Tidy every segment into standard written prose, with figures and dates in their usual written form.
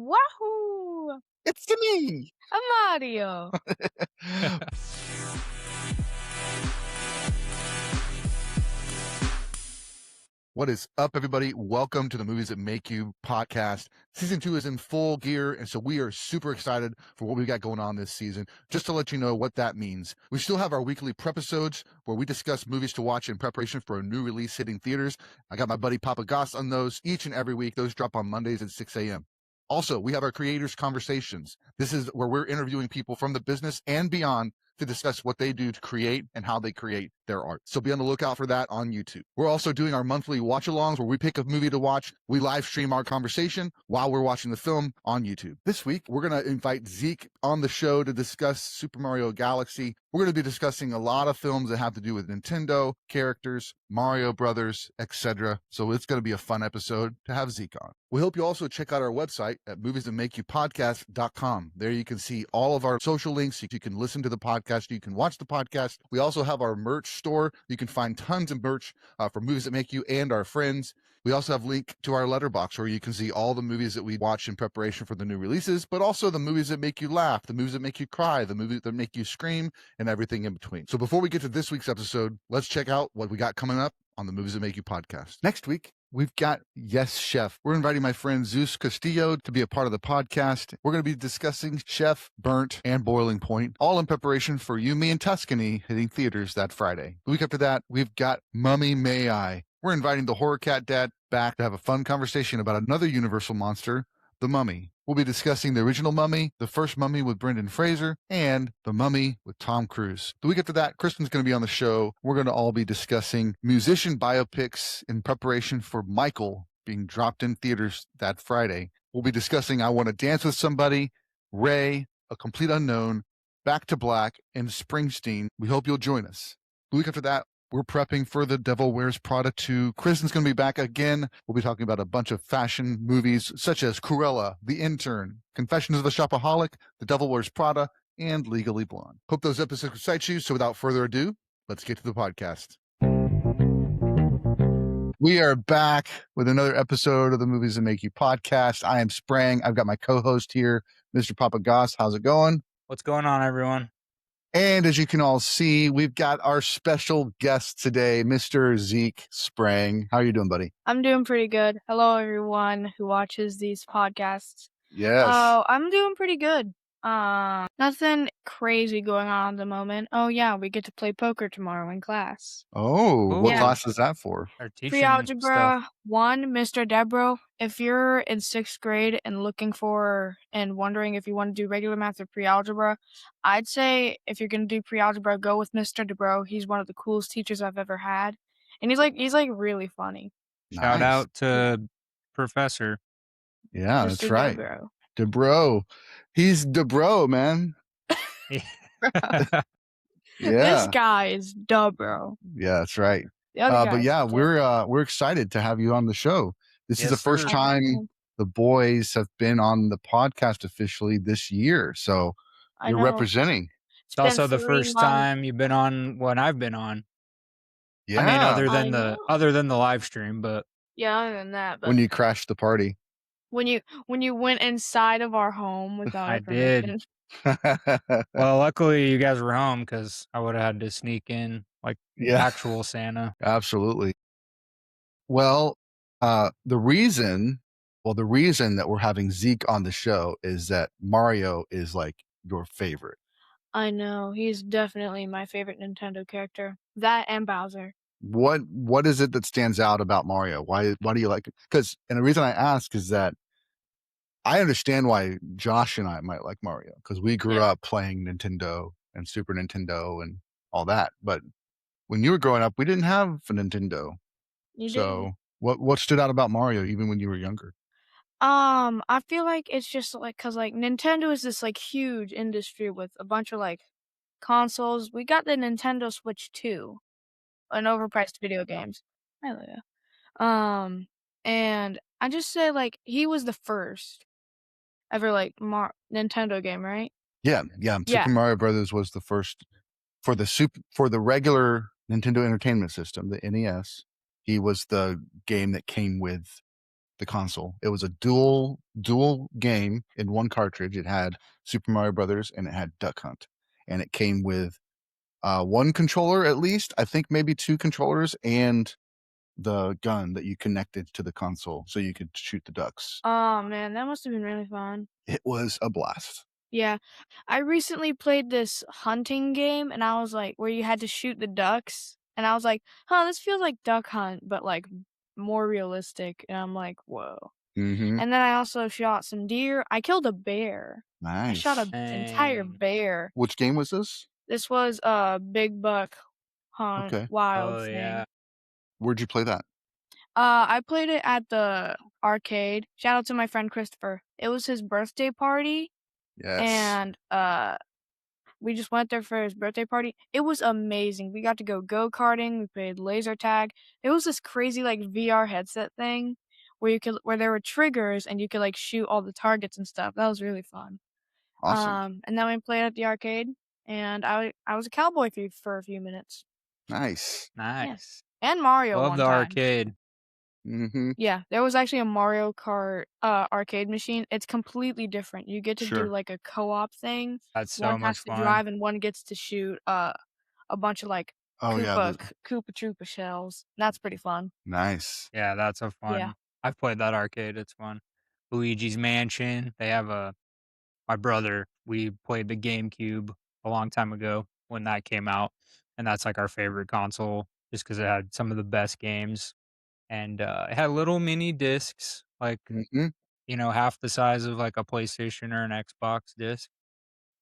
Wahoo! It's me! I'm Mario. What is up, everybody? Welcome to the Movies That Make You podcast. Season 2 is in full gear, and so we are super excited for what we got going on this season. Just to let you know what that means, we still have our weekly Prepisodes where we discuss movies to watch in preparation for a new release hitting theaters. I got my buddy POPpaGoss on those each and every week. Those drop on Mondays at 6 a.m. Also, we have our Creators Conversations. This is where we're interviewing people from the business and beyond to discuss what they do to create and how they create their art. So be on the lookout for that on YouTube. We're also doing our monthly watch-alongs where we pick a movie to watch. We live stream our conversation while we're watching the film on YouTube. This week, we're going to invite Zeke on the show to discuss Super Mario Galaxy. We're going to be discussing a lot of films that have to do with Nintendo, characters, Mario Brothers, etc. So it's going to be a fun episode to have Zeke on. We hope you also check out our website at moviesthatmakeyoupodcast.com. There you can see all of our social links. You can listen to the podcast. You can watch the podcast. We also have our merch store. You can find tons of merch for Movies That Make You and our friends. We also have a link to our letterbox where you can see all the movies that we watch in preparation for the new releases, but also the movies that make you laugh, the movies that make you cry, the movies that make you scream, and everything in between. So before we get to this week's episode, let's check out what we got coming up on the Movies That Make You podcast. Next week, we've got Yes Chef. We're inviting my friend Zeus Castillo to be a part of the podcast. We're going to be discussing Chef, Burnt, and Boiling Point, all in preparation for You, Me, and Tuscany hitting theaters that Friday. The week after that, we've got Mummy May I. We're inviting the Horror Cat Dad back to have a fun conversation about another Universal monster, the Mummy. We'll be discussing the original Mummy, the first Mummy with Brendan Fraser, and the Mummy with Tom Cruise. The week after that, Kristen's going to be on the show. We're going to all be discussing musician biopics in preparation for Michael being dropped in theaters that Friday. We'll be discussing I Want to Dance with Somebody, Ray, A Complete Unknown, Back to Black, and Springsteen. We hope you'll join us. The week after that, we're prepping for The Devil Wears Prada 2. Kristen's going to be back again. We'll be talking about a bunch of fashion movies such as Cruella, The Intern, Confessions of a Shopaholic, The Devil Wears Prada, and Legally Blonde. Hope those episodes excite you. So without further ado, let's get to the podcast. We are back with another episode of the Movies That Make You podcast. I am Sprang. I've got my co-host here, Mr. POPpaGoss. How's it going? What's going on, everyone? And as you can all see, we've got our special guest today, Mr. Zeke Sprang. How are you doing, buddy? I'm doing pretty good. Hello, everyone who watches these podcasts. Yes. Oh, I'm doing pretty good. Nothing crazy going on at the moment. Oh, yeah, we get to play poker tomorrow in class. Oh, what Yeah. class is that for? They're teaching Pre-algebra stuff. 1, Mr. Debro. If you're in 6th grade and looking for and wondering if you want to do regular math or pre-algebra, I'd say if you're going to do pre-algebra, go with Mr. Debro. He's one of the coolest teachers I've ever had. And he's like really funny. Shout Nice. out to Professor. Yeah, Mr. that's right. Debro. Debro. He's Debro, man. This Yeah. guy is Debro. Yeah, that's right. The other But guy's yeah, Debro. we're excited to have you on the show. This is Yes, the first sir. time the boys have been on the podcast officially this year. So I you're know. representing. It's been also the 3 first months. time you've been on when I've been on. Yeah. I mean, I know. other than the live stream, but Yeah, other than that, but when you crashed the party. when you went inside of our home without I our permission. did. Well, luckily you guys were home because I would have had to sneak in like Yeah. actual Santa. Absolutely. Well, the reason that we're having Zeke on the show is that Mario is like your favorite. I know, he's definitely my favorite Nintendo character. That and Bowser. What is it that stands out about Mario? Why do you like it? And the reason I ask is that I understand why Josh and I might like Mario because we grew up playing Nintendo and Super Nintendo and all that. But when you were growing up, we didn't have a Nintendo. You So what stood out about Mario even when you were younger? I feel like it's just like because like Nintendo is this like huge industry with a bunch of like consoles. We got the Nintendo Switch 2, an overpriced video games. Hallelujah. And I just say like he was the first ever like Nintendo game, right? Yeah. Yeah. Super Mario Brothers was the first for the regular Nintendo Entertainment System, the NES. He was the game that came with the console. It was a dual game in one cartridge. It had Super Mario Brothers and it had Duck Hunt, and it came with one controller at least. I think maybe two controllers and the gun that you connected to the console so you could shoot the ducks. Oh, man, that must have been really fun. It was a blast. Yeah. I recently played this hunting game, and I was like where you had to shoot the ducks, and I was like, "Huh, this feels like Duck Hunt, but, like, more realistic," and I'm like, "Whoa." Mm-hmm. And then I also shot some deer. I killed a bear. I shot Nice. a entire Dang. bear. Which game was this? This was a big buck hunt Okay. wild Oh, yeah. thing. Where'd you play that? I played it at the arcade. Shout out to my friend Christopher. It was his birthday party, Yes. and, we just went there for his birthday party. It was amazing. We got to go go-karting, we played laser tag. It was this crazy, like, VR headset thing where there were triggers and you could, like, shoot all the targets and stuff. That was really fun. Awesome. And then we played at the arcade, and I was a cowboy for a few minutes. Nice. Yeah. Nice. And Mario Love one the time. arcade. Mm-hmm. Yeah, there was actually a Mario Kart, arcade machine. It's completely different. You get to do, Sure. like, a co-op thing. That's One so much has to fun. drive and one gets to shoot, a bunch of, like, Oh yeah. Koopa Troopa shells. That's pretty fun. Nice. Yeah, that's a Yeah. fun. I've played that arcade. It's fun. Luigi's Mansion. They have my brother, we played the GameCube a long time ago when that came out, and that's like our favorite console just because it had some of the best games. And it had little mini discs, like, Mm-hmm. half the size of like a PlayStation or an Xbox disc.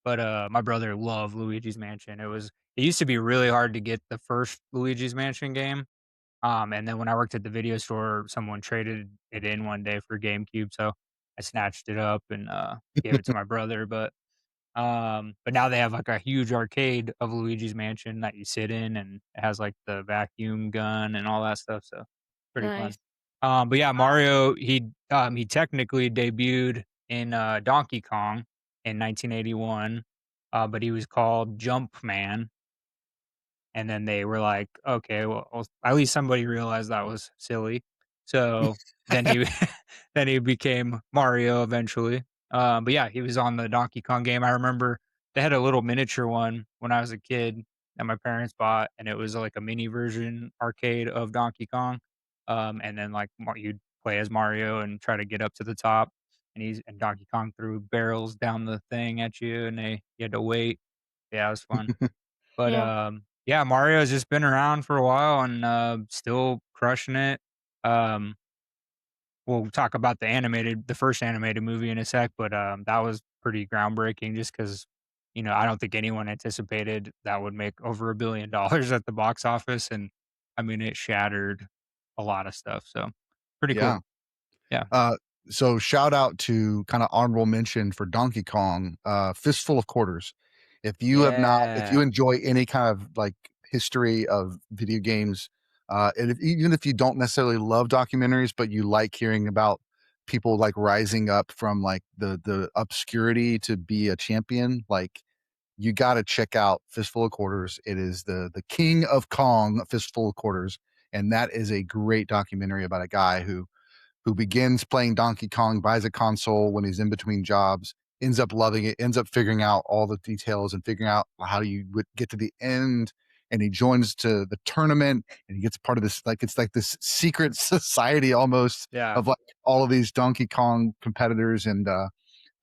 But my brother loved Luigi's Mansion. It used to be really hard to get the first Luigi's Mansion game. And then when I worked at the video store, someone traded it in one day for GameCube, so I snatched it up and gave it to my brother. But now they have like a huge arcade of Luigi's Mansion that you sit in, and it has like the vacuum gun and all that stuff. So pretty Nice. fun. But yeah, Mario, he technically debuted in Donkey Kong in 1981, but he was called Jumpman, and then they were like, "Okay, well, at least somebody realized that was silly." So then he then he became Mario eventually. But yeah, he was on the Donkey Kong game. I remember they had a little miniature one when I was a kid that my parents bought, and it was like a mini version arcade of Donkey Kong. And then like you'd play as Mario and try to get up to the top, and Donkey Kong threw barrels down the thing at you, and you had to wait. Yeah, it was fun. But, Yeah. yeah, Mario's just been around for a while and, still crushing it. Um, we'll talk about the first animated movie in a sec, but, that was pretty groundbreaking just because I don't think anyone anticipated that would make over $1 billion at the box office, and, I mean, it shattered a lot of stuff, so pretty cool. Yeah. Yeah. Uh, so shout out to kind of honorable mention for Donkey Kong, Fistful of Quarters. If you Yeah. enjoy any kind of like history of video games, and even if you don't necessarily love documentaries, but you like hearing about people like rising up from like the obscurity to be a champion, like you got to check out Fistful of Quarters. It is the King of Kong, Fistful of Quarters, and that is a great documentary about a guy who begins playing Donkey Kong, buys a console when he's in between jobs, ends up loving it, ends up figuring out all the details and figuring out how you would get to the end. And he joins to the tournament and he gets part of this, like, it's like this secret society almost Yeah. of like all of these Donkey Kong competitors. And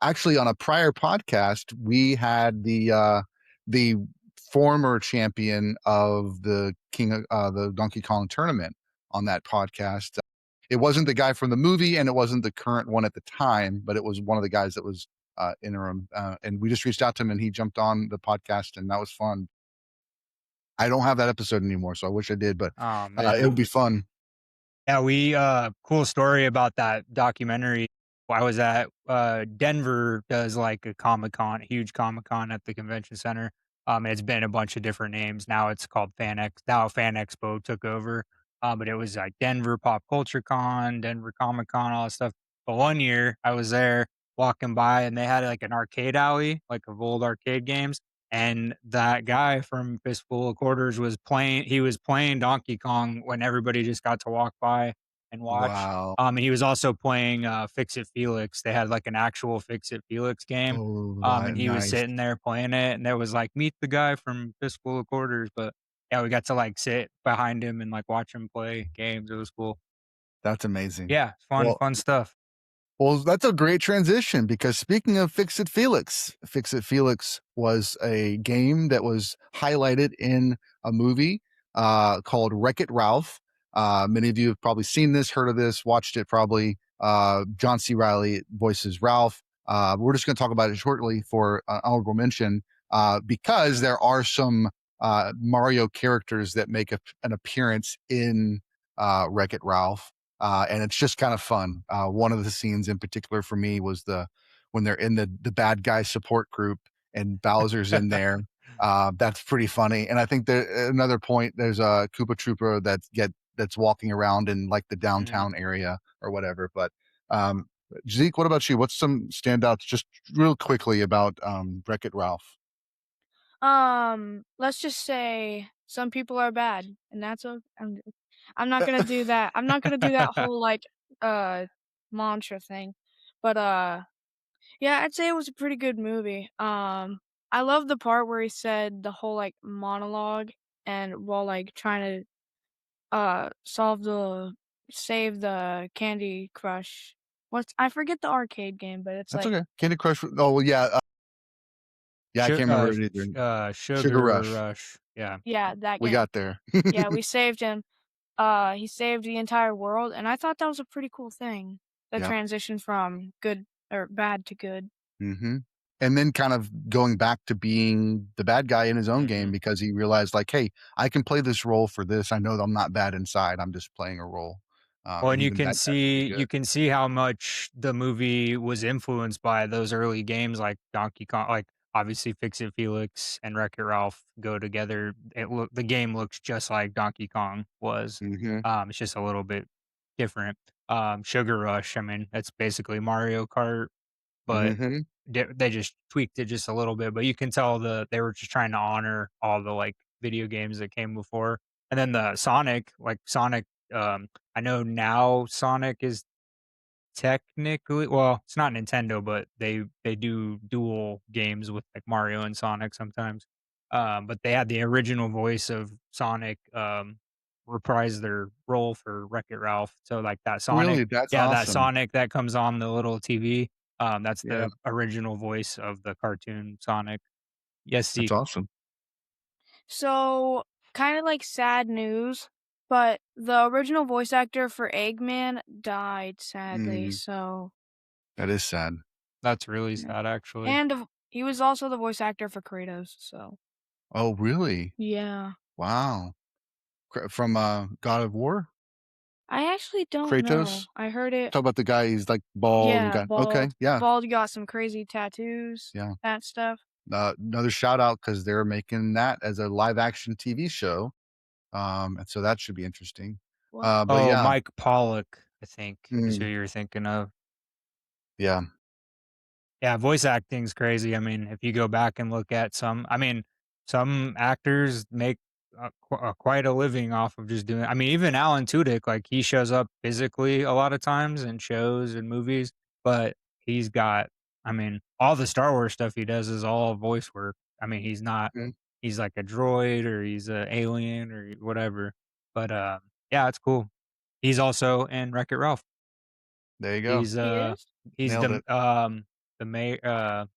actually, on a prior podcast, we had the former champion of the Donkey Kong tournament on that podcast. It wasn't the guy from the movie, and it wasn't the current one at the time, but it was one of the guys that was interim. And we just reached out to him, and he jumped on the podcast, and that was fun. I don't have that episode anymore, so I wish I did, but Oh, it would man. be fun. Yeah, cool story about that documentary. I was at Denver does like a Comic-Con, a huge Comic-Con at the convention center. It's been a bunch of different names. Now it's called now Fan Expo took over. But it was like Denver Pop Culture Con, Denver Comic Con, all that stuff. But one year I was there walking by and they had like an arcade alley, like of old arcade games. And that guy from Fistful of Quarters he was playing Donkey Kong when everybody just got to walk by. and watch. Wow. And he was also playing Fix It Felix. They had like an actual Fix It Felix game. Oh, And he was nice. sitting there playing it, and there was like meet the guy from Fistful of Quarters. But yeah, we got to like sit behind him and like watch him play games. It was cool. That's amazing. Yeah, fun, Well, fun stuff. Well, that's a great transition because speaking of Fix It Felix, Fix It Felix was a game that was highlighted in a movie called Wreck It Ralph. Many of you have probably seen this, heard of this, watched it probably. John C. Riley voices Ralph. We're just going to talk about it shortly for honorable mention because there are some Mario characters that make an appearance in Wreck It Ralph. And it's just kind of fun. One of the scenes in particular for me was when they're in the bad guy support group and Bowser's in there. That's pretty funny. And I think that another point, there's a Koopa Trooper that's walking around in like the Mhm. downtown area or whatever. But um, Zeke, what about you? What's some standouts just real quickly about Wreck-It Ralph? Let's just say some people are bad, and that's okay. I'm not gonna do that. I'm not gonna do that whole like uh mantra thing. But yeah, I'd say it was a pretty good movie. I love the part where he said the whole like monologue and while like trying to save the Candy Crush. I forget the arcade game, but it's That's like okay. Candy Crush. Oh well, yeah, yeah. I can't remember it either. Sugar Sugar Rush. Rush. Yeah. yeah, that We game. got there. Yeah, we saved him. He saved the entire world, and I thought that was a pretty cool thing, the Yeah. transition from good or bad to good. Mhm. And then kind of going back to being the bad guy in his own game Mhm. because he realized like, "Hey, I can play this role for this. I know that I'm not bad inside. I'm just playing a role." Well, And and even that that's pretty you good. can see how much the movie was influenced by those early games like Donkey Kong, like, obviously Fix It Felix and Wreck-It Ralph go together. The game looks just like Donkey Kong was. Mhm. It's just a little bit different. Sugar Rush, I mean, it's basically Mario Kart, but Mhm. they just tweaked it just a little bit, but you can tell they were just trying to honor all the, like, video games that came before. And then the Sonic, like, Sonic, I know now Sonic is technically, well, it's not Nintendo, but they do dual games with, like, Mario and Sonic sometimes. But they had the original voice of Sonic, reprise their role for Wreck-It Ralph. So, like, that Sonic, Really? That's yeah, that awesome. Sonic that comes on the little TV, that's Yeah, the original voice of the cartoon Sonic. Yes, that's Zeke. awesome. So, kind of like sad news, but the original voice actor for Eggman died sadly. Mm, So, that is sad. That's really yeah. sad, actually. And he was also the voice actor for Kratos. So, Oh, really? yeah. Wow. From, God of War? I actually don't Kratos? know. I heard it. Talk about the guy, he's, like, bald and Yeah, got okay, yeah, bald, got some crazy tattoos, yeah. that stuff. Another shout out because 'cause they're making that as a live action TV show, and so that should be interesting. What? But Oh, yeah, Mike Pollock, I think, is who mm, you're thinking of. yeah, Yeah, voice acting's crazy. I mean, if you go back and look at some actors make quite a living off of just doing, I mean, even Alan Tudyk, like, he shows up physically a lot of times in shows and movies, but he's got, I mean, all the Star Wars stuff he does is all voice work. I mean, mm, he's like a droid or he's a alien or whatever. But, yeah, it's cool. He's also in Wreck-It Ralph. there you go. He's, He is? he's Nailed it. the mayor,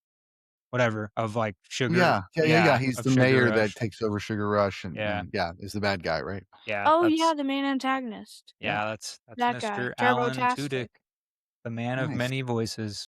whatever, of, like, Yeah, yeah, yeah, yeah, yeah, he's of the Sugar mayor that Rush. takes over Sugar Rush Yeah, and yeah, is the bad guy, right? Oh, yeah, the main antagonist. Yeah, that's That guy, Mr. Alan Tudyk, Turbotastic. the man of nice. many voices.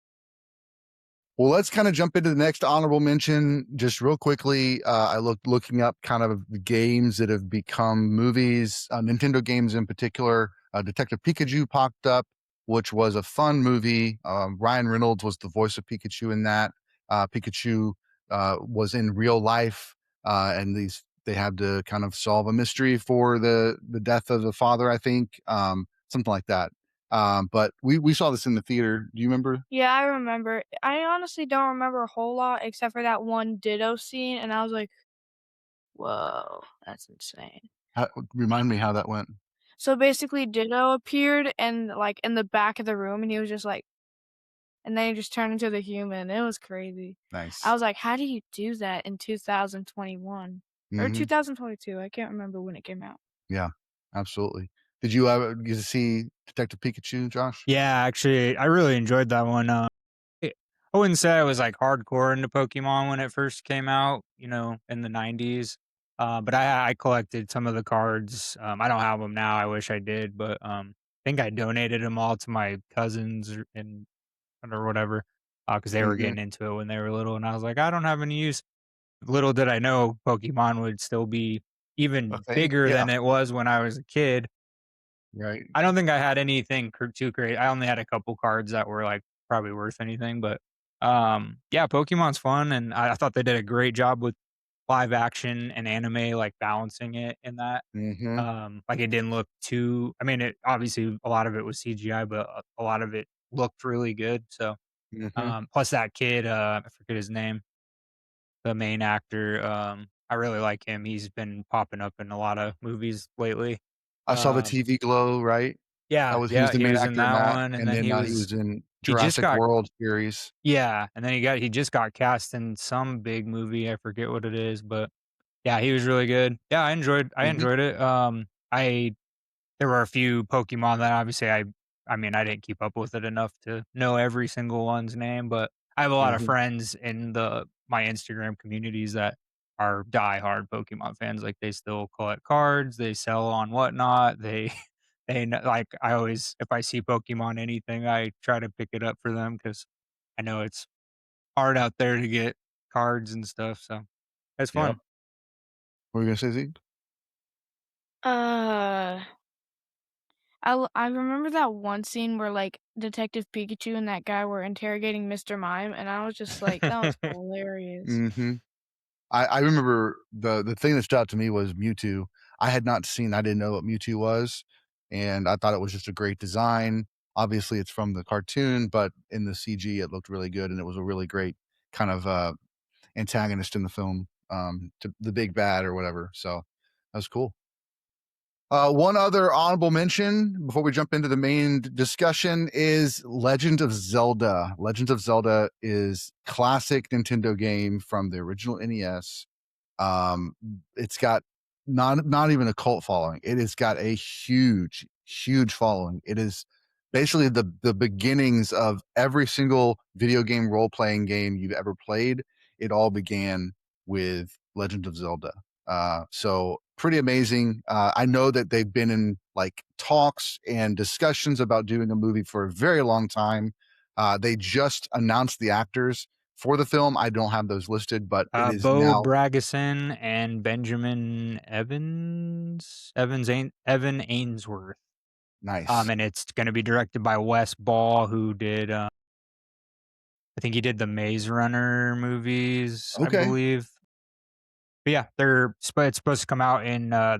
Well, let's kinda jump into the next honorable mention just real quickly. I looking up kind of the games that have become movies, Nintendo games in particular. Detective Pikachu popped up, which was a fun movie. Ryan Reynolds was the voice of Pikachu in that. Pikachu, was in real life, and they had to kind of solve a mystery for the death of the father, I think, something like that. But we saw this in the theater. Do you remember? Yeah, I remember. I honestly don't remember a whole lot except for that one Ditto scene, and I was like, "Whoa, that's insane." Remind me how that went. So basically Ditto appeared and, like, in the back of the room, and he was just like and then he just turned into the human. It was crazy. I Nice. was like, "How do you do that in 2021?" Or Mhm. 2022, I can't remember when it came out. Yeah, absolutely. Did you ever get to see Detective Pikachu, Josh? Yeah, actually, I really enjoyed that one. It I wouldn't say I was, like, hardcore into Pokemon when it first came out, in the '90s, but I collected some of the cards. I don't have them now, I wish I did, but, I think I donated them all to my cousins or whatever, because they were Mhm. getting into it when they were little, and I was like, "I don't have any use." Little did I know Pokemon would still be A even thing? bigger Yeah, than it was when I was a kid. right. I don't think I had anything too great. I only had a couple cards that were, like, probably worth anything, but, yeah, Pokemon's fun, and I thought they did a great job with live action and anime, like, balancing it in that. Mhm, Like, it didn't look too I mean, it obviously, a lot of it was CGI, but a lot of it looked really good, so, mhm. plus that kid, I forget his name, the main actor, I really like him. He's been popping up in a lot of movies lately. I saw the Um TV Glow, right? That Yeah, was he was yeah, the he main was in actor in that that, one, and and then then, he was in he just Jurassic got World series. yeah, and then he just got cast in some big movie, I forget what it is, but yeah, he was really good. Yeah, I Mhm, enjoyed it. I There were a few Pokemon that obviously I mean, I didn't keep up with it enough to know every single one's name, but I have a lot of mhm. friends in my Instagram communities that are diehard Pokemon fans. Like, they still collect cards, they sell on Whatnot, like, I always if I see Pokemon anything, I try to pick it up for them because I know it's hard out there to get cards and stuff, so it's Yep. fun. What were you gonna say, Zeke? Uh, I remember that one scene where, like, Detective Pikachu and that guy were interrogating Mr. Mime, and I was just like, "That was hilarious." Mhm. I remember the thing that stood out to me was Mewtwo. I didn't know what Mewtwo was, and I thought it was just a great design. Obviously, it's from the cartoon, but in the CG, it looked really good, and it was a really great kind of, antagonist in the film, to the big bad or whatever, so that was cool. One other honorable mention before we jump into the main discussion is Legend of Zelda. Legend of Zelda is classic Nintendo game from the original NES. Um, it's got not even a cult following. It has got a huge following. It is basically the beginnings of every single video game role playing game you've ever played. It all began with Legend of Zelda. So pretty amazing. I know that they've been in like talks and discussions about doing a movie for a very long time. They just announced the actors for the film. I don't have those listed, but it is Bo now Bragason and Benjamin Evan Ainsworth. nice. And it's gonna be directed by Wes Ball, who did, I think he did the Maze Runner movies, I Okay, believe. But yeah, it's supposed to come out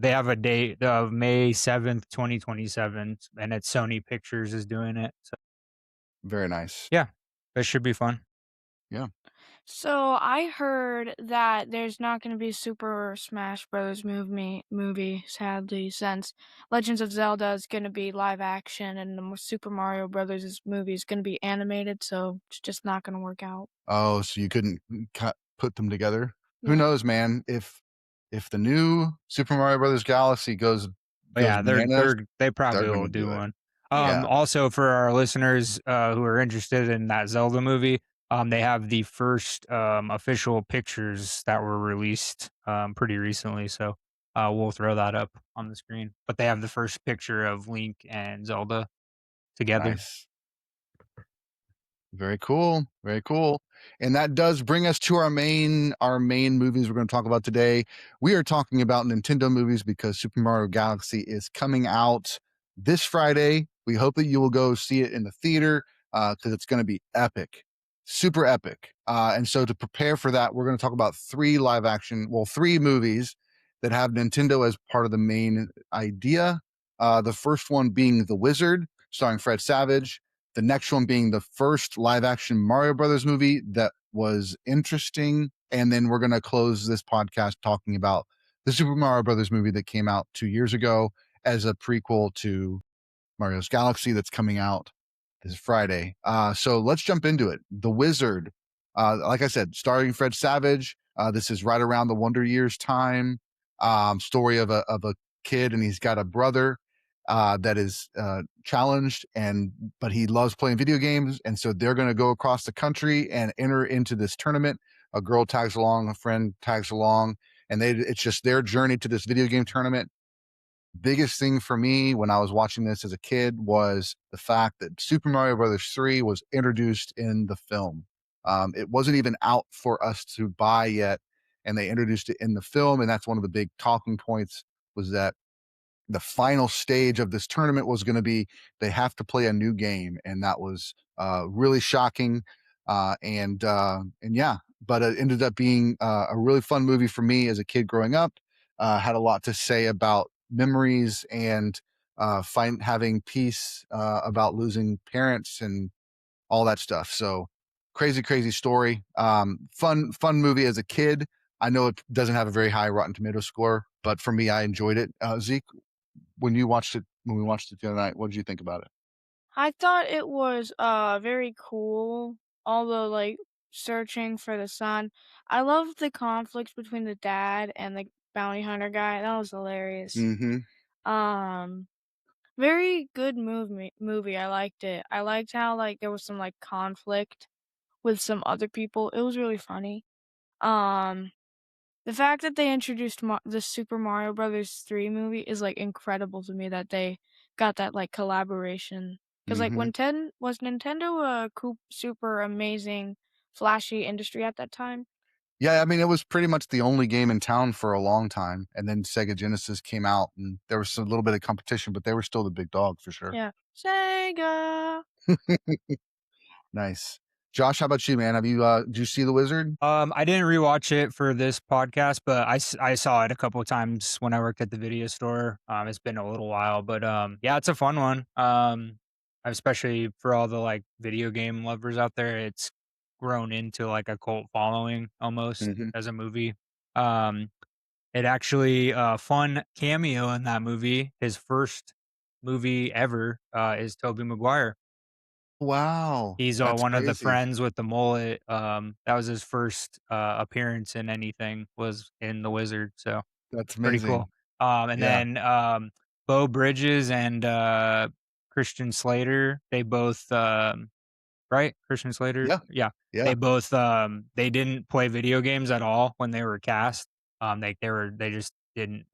they have a date of May 7th, 2027, and it's Sony Pictures is doing it. So very nice. yeah, that should be fun. Yeah. So, I heard that there's not gonna be Super Smash Bros. Movie, sadly, since Legends of Zelda is gonna be live action and the Super Mario Brothers movie is gonna be animated, so it's just not gonna work out. Oh, so you couldn't put them together? Who Yeah. knows, man? If the new Super Mario Brothers Galaxy But goes yeah, bananas, they they're probably will gonna do do it. one. Yeah, Also for our listeners, who are interested in that Zelda movie, they have the first, official pictures that were released, pretty recently, so, we'll throw that up on the screen. But they have the first picture of Link and Zelda together. nice. Very cool. Very cool. And that does bring us to our main movies we're going to talk about today. We are talking about Nintendo movies because Super Mario Galaxy is coming out this Friday. We hope that you will go see it in the theater because it's going to be epic, super epic. And so to prepare for that, we're going to talk about three movies that have Nintendo as part of the main idea. The first one being The Wizard, starring Fred Savage. The next one being the first live action Mario Brothers movie that was interesting. And then we're going to close this podcast talking about the Super Mario Brothers movie that came out 2 years ago. as a prequel to Mario's Galaxy that's coming out this Friday. So let's jump into it. The Wizard, like I said, starring Fred Savage. This is right around the Wonder Years time. Story of a kid, and he's got a brother that is challenged, but he loves playing video games, and so they're going to go across the country and enter into this tournament. A girl tags along, a friend tags along, and it's just their journey to this video game tournament. Biggest thing for me when I was watching this as a kid was the fact that Super Mario Brothers 3 was introduced in the film. It wasn't even out for us to buy yet, and they introduced it in the film, and that's one of the big talking points was that the final stage of this tournament was going to be they have to play a new game, and that was really shocking. And yeah, but it ended up being a really fun movie for me as a kid growing up. Had a lot to say about memories and having peace about losing parents and all that stuff. So crazy story. Fun movie as a kid. I know it doesn't have a very high Rotten Tomato score, but for me, I enjoyed it. Zeke, when we watched it the other night, what did you think about it? I thought it was very cool. All the like searching for the son. I love the conflicts between the dad and the bounty hunter guy. That was hilarious. Mm-hmm. Um Very good movie. I liked it. I liked how like there was some like conflict with some other people. It was really funny. Um the fact that they introduced the Super Mario Brothers 3 movie is, like, incredible to me that they got that, like, collaboration. Because like, Mm-hmm. when Ten was Nintendo a super amazing, flashy industry at that time? Yeah, I mean, it was pretty much the only game in town for a long time, and then Sega Genesis came out, and there was a little bit of competition, but they were still the big dog for sure. Yeah. Sega! Nice. Josh, how about you, man? Did you see The Wizard? I didn't rewatch it for this podcast, but I saw it a couple of times when I worked at the video store. It's been a little while, but yeah, it's a fun one. Especially for all the like video game lovers out there, it's grown into like a cult following almost Mm-hmm. as a movie. Um, it actually fun cameo in that movie. His first movie ever is Toby Maguire. Wow, He's, that's one of the crazy. friends with the mullet, that was his first, appearance in anything was in The Wizard, so That's pretty cool. amazing. And Yeah. then, Beau Bridges and, Christian Slater, they both, right? Christian Slater? Yeah. Yeah. Yeah. They both, they didn't play video games at all when they were cast. They just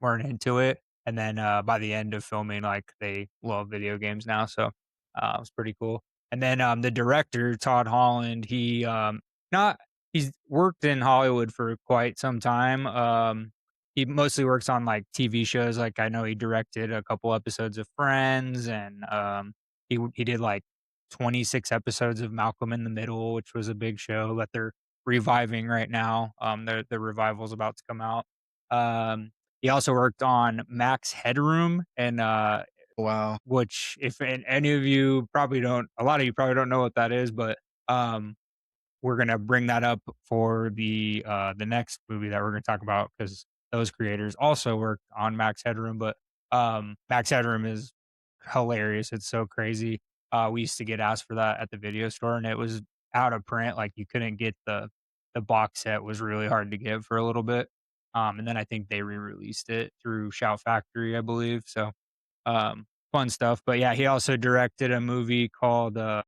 weren't into it, and then, by the end of filming, like, they love video games now, so, it was pretty cool. And then, the director, Todd Holland, not he's worked in Hollywood for quite some time. He mostly works on, like, TV shows, like, I know he directed a couple episodes of Friends, and, he did, like, 26 episodes of Malcolm in the Middle, which was a big show that they're reviving right now. The revival's about to come out. He also worked on Max Headroom, and Wow. which if any of you probably don't, a lot of you probably don't know what that is, but um, we're gonna bring that up for the next movie that we're gonna talk about because those creators also worked on Max Headroom. But Max Headroom is hilarious. It's so crazy. We used to get asked for that at the video store, and it was out of print. Like you couldn't get the box set was really hard to get for a little bit. And then I think they re-released it through Shout Factory, I believe. So fun stuff. But yeah, he also directed a movie called that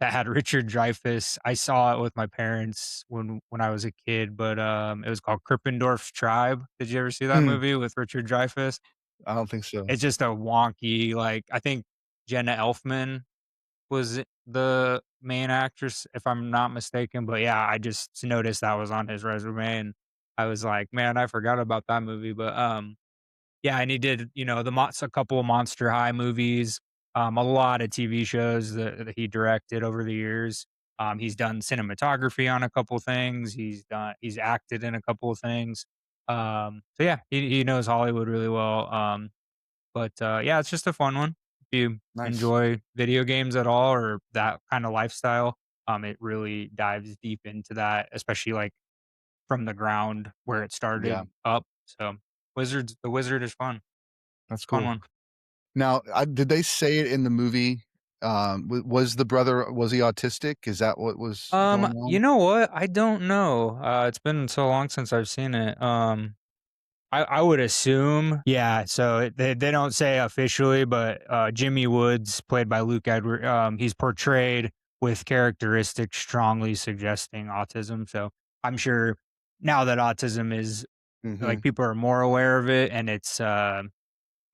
had Richard Dreyfuss. I saw it with my parents when I was a kid, but, it was called Krippendorf's Tribe. Did you ever see that Hmm, movie with Richard Dreyfuss? I don't think so. It's just a wonky, like, I think Jenna Elfman was the main actress, if I'm not mistaken, but yeah, I just noticed that was on his resume, and I was like, "Man, I forgot about that movie," but, yeah, and he did, a couple of Monster High movies, a lot of TV shows that he directed over the years. He's done cinematography on a couple things. He's acted in a couple of things. So yeah, he knows Hollywood really well. But yeah, it's just a fun one. If you Nice. enjoy video games at all or that kind of lifestyle, it really dives deep into that, especially like from the ground where it Yeah. started up. So the Wizard is fun. That's Fun cool. one. Now, did they say it in the movie? Was the brother, was he autistic? Is that what was going You on? know what? I don't know. It's been so long since I've seen it. I would assume, yeah. So they don't say officially, but Jimmy Woods, played by Luke Edward, he's portrayed with characteristics strongly suggesting autism. So I'm sure now that autism is Hmm. like people are more aware of it, and it's I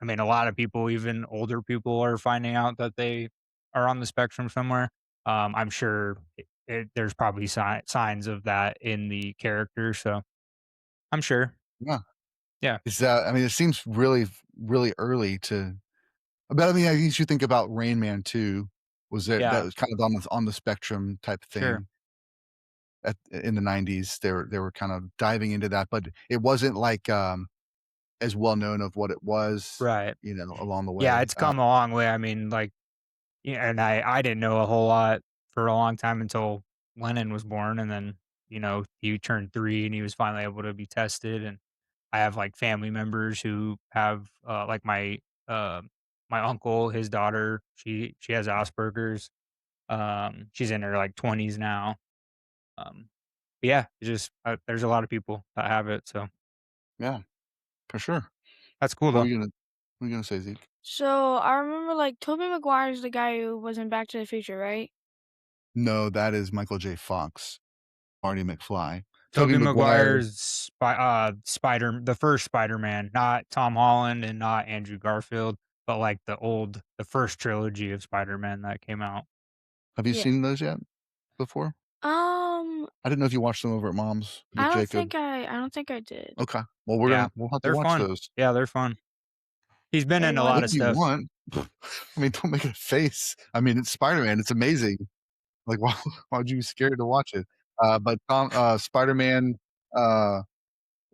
mean, a lot of people, even older people, are finding out that they are on the spectrum somewhere. I'm sure there's probably signs of that in the character. So I'm sure. Yeah. Yeah. Is that, I mean, it seems really, really early to, but I mean, I guess you think about Rain Man too. Was it that Yeah. was kind of on the spectrum type Sure. thing in the 90s? They were kind of diving into that, but it wasn't like as well known of what it was, Right. along the Yeah. way. It's come a long way. I mean, like, yeah, and I didn't know a whole lot for a long time until Lennon was born, and then he turned 3, and he was finally able to be tested. And I have like family members who have like uh, my uncle, his daughter, she has Asperger's. She's in her like 20s now. Um, but yeah, it's just there's a lot of people that have it, so Yeah, for sure. that's cool What were though. you gonna what were you gonna say, Zeke? So I remember like Tobey Maguire's the guy who was in Back to the Future, right? No, that is Michael J. Fox, Marty McFly. Toby Tobey Maguire, Maguire's the first Spider-Man, not Tom Holland and not Andrew Garfield, but like the first trilogy of Spider-Man that came out. have you Yeah. seen those yet before? Um, I didn't know if you watched them over at mom's with Jacob. I don't think I did. Okay. Well, Yeah, we'll have to they're watch fun. those. Yeah, they're fun. He's been in a Everyone lot What of do you stuff. want? I mean, don't make a face. I mean, it's Spider-Man. It's amazing. Like, why would you be scared to watch it? But Spider-Man, uh,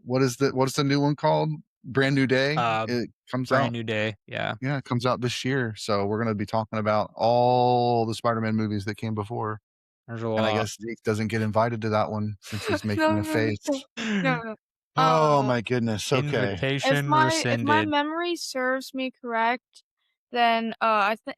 what is the new one called? Brand New Day. Uh, It comes Brand out. New Day. Yeah, Yeah, it comes out this year. So we're gonna be talking about all the Spider-Man movies that came before. there's a And I lot. guess Zeke doesn't get invited to that one since he's No, making a no, face. no, no, no. Oh my goodness. Okay. Invitation If my rescinded. memory serves me correct, then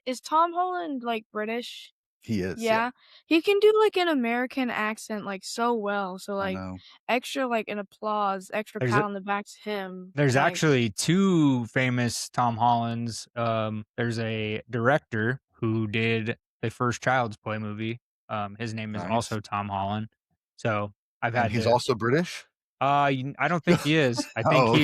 is Tom Holland like British? He is, yeah. Yeah, he can do like an American accent like so well. So I like know. extra like an applause, extra There's pat on the back to him. There's Like actually 2 famous Tom Hollands. There's a director who did the first Child's Play movie. His name is Nice. also Tom Holland. So I've And had he's to. also British? I don't think he is. I think Oh, okay.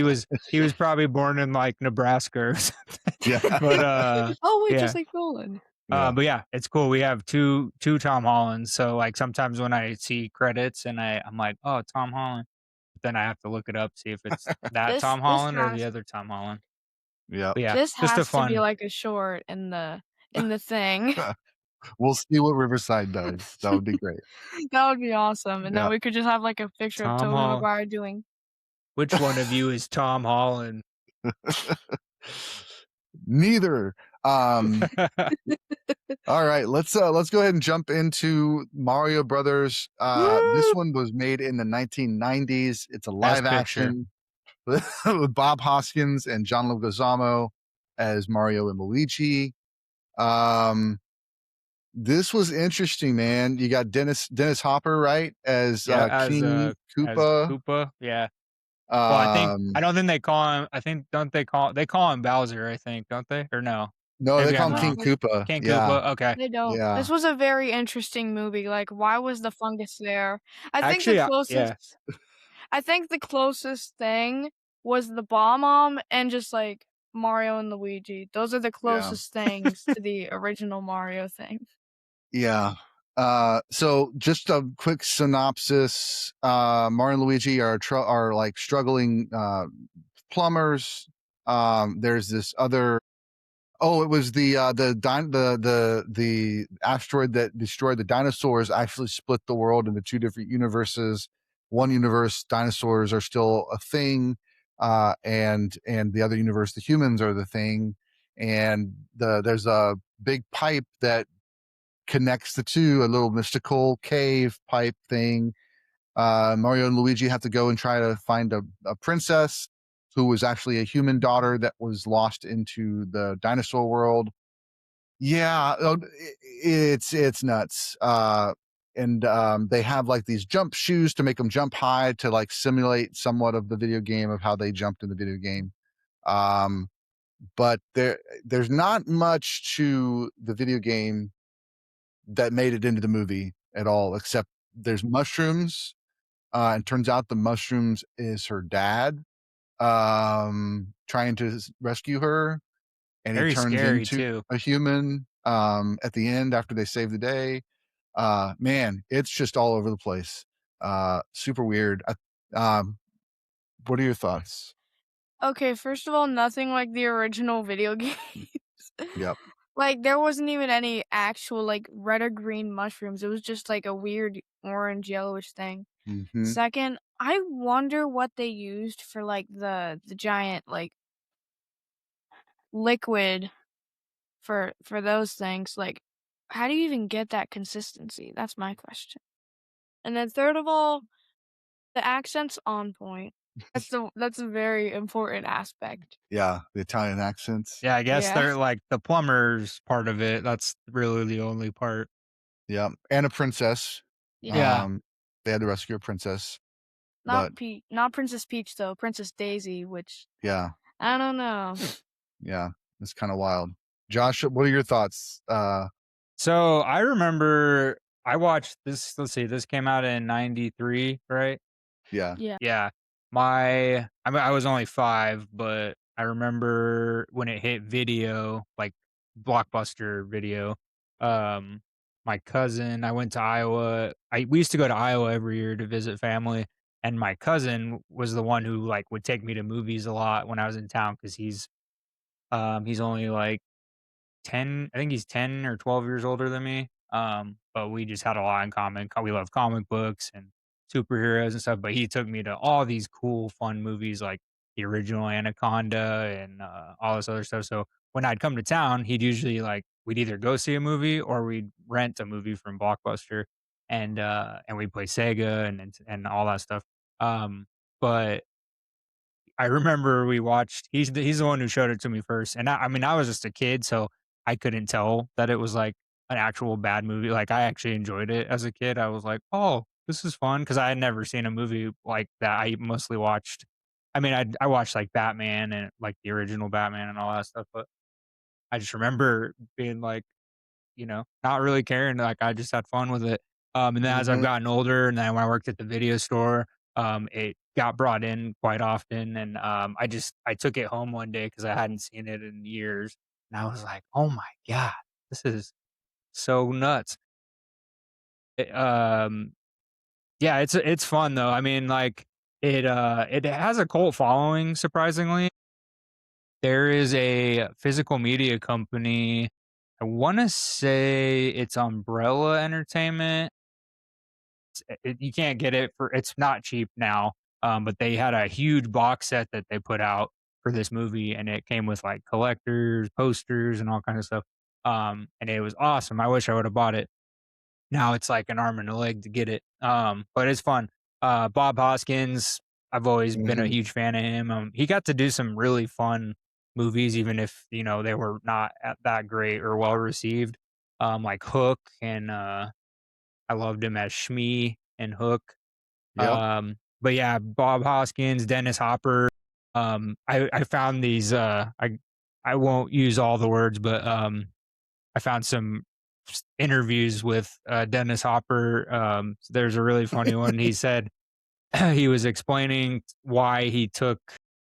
he was probably born in like Nebraska or something. Yeah. But oh wait, just yeah. like Nolan. Yeah. But yeah, it's cool. We have two Tom Hollands. So like sometimes when I see credits and I'm like, oh, Tom Holland. Then I have to look it up, see if it's that This Tom this Holland or the has other Tom Holland. Yeah. But yeah, this just a has to be fun. like a short in the thing. We'll see what Riverside does. That would be great. That would be awesome. And then Yeah. we could just have like a picture of Tom Tobey Holland. Maguire doing Which one of you is Tom Holland? Neither. All right, let's go ahead and jump into Mario Brothers. This Woo! one was made in the 1990s. It's a Best live picture. action with Bob Hoskins and John Leguizamo as Mario and Luigi. This was interesting, man. You got Dennis Hopper, right, as Yeah, King as Koopa. Koopa. Yeah. Well, I Um, don't think they call him. I think don't they call him Bowser? I think don't they or no? no, they Maybe call I'm him King wrong. No, Koopa. King Yeah, Koopa. Okay. they don't. yeah. This was a very interesting movie. Like, why was the fungus there? I think the Actually, yeah. closest I think the closest thing was the Bomb and just like Mario and Luigi. Those are the Yeah. closest things to the original Mario thing. Yeah. So just a quick synopsis. Mario and Luigi are like struggling plumbers. There's this other. Oh, it was the asteroid that destroyed the dinosaurs actually split the world into 2 different universes. One universe, dinosaurs are still a thing, and the other universe, the humans are the thing. And there's a big pipe that connects the two, a little mystical cave pipe thing. Mario and Luigi have to go and try to find a princess. who was actually a human daughter that was lost into the dinosaur world. Yeah, it's nuts. And they have like these jump shoes to make them jump high to like simulate somewhat of the video game of how they jumped in the video game. Um, but there's not much to the video game that made it into the movie at all, except there's mushrooms. And turns out the mushrooms is her dad trying to rescue her, and he Very turns scary into too. a human at the end after they save the day. Man, it's just all over the place. Super weird. What are your thoughts? Okay, first of all, nothing like the original video games. Yep. Like, there wasn't even any actual, like, red or green mushrooms, it was just, like, a weird orange, yellowish thing. Hmm. Second, I wonder what they used for, like, the giant, like, liquid for those things, like, how do you even get that consistency? That's my question. And then third of all, the accent's on point. That's a very important aspect. Yeah, the Italian accents. Yeah, I guess Yeah. they're like the plumbers part of it. That's really the only part. Yeah, and a princess. Yeah. Yeah. Um, they had to rescue a princess, but Not Princess Peach, though, Princess Daisy, which yeah, I don't know. yeah, it's kind of wild. Josh, what are your thoughts? So I remember I watched this. Let's see, this came out in '93, right? Yeah. Yeah. Yeah. I mean, I was only 5, but I remember when it hit video, like Blockbuster Video. Um, my cousin, I went to Iowa. We used to go to Iowa every year to visit family, and my cousin was the one who like would take me to movies a lot when I was in town because he's only like 10, I think he's 10 or 12 years older than me. But we just had a lot in common. We love comic books and superheroes and stuff. But he took me to all these cool, fun movies like the original Anaconda and all this other stuff. So when I'd come to town, he'd usually like we'd either go see a movie or we'd rent a movie from Blockbuster, and we'd play Sega and all that stuff. Um, but I remember we watched he's the one who showed it to me first, and I mean, I was just a kid, so I couldn't tell that it was, like, an actual bad movie, like, I actually enjoyed it as a kid, I was like, "Oh, this is fun," because I had never seen a movie like that. I mostly watched I mean, I watched, like, Batman and, like, the original Batman and all that stuff, but I just remember being like, not really caring, like, I just had fun with it. And then as I've Mhm. gotten older and then when I worked at the video store, it got brought in quite often, and, I took it home one day because I hadn't seen it in years, and I was like, "Oh my god, this is so nuts." It, yeah, it's fun though, I mean, like, it has a cult following, surprisingly. There is a physical media company, I wanna say it's Umbrella Entertainment. You can't get it for it's not cheap now, but they had a huge box set that they put out for this movie, and it came with, like, collectors, posters, and all kind of stuff, and it was awesome. I wish I would've bought it. Now it's like an arm and a leg to get it, but it's fun. Bob Hoskins, I've always been a Mhm. huge fan of him. He got to do some really fun movies, even if they were not that great or well received, like Hook, and I loved him as Shmi and Hook. Yep. But yeah, Bob Hoskins, Dennis Hopper. I found these. I won't use all the words, but I found some interviews with Dennis Hopper. There's a really funny one. He said he was explaining why he took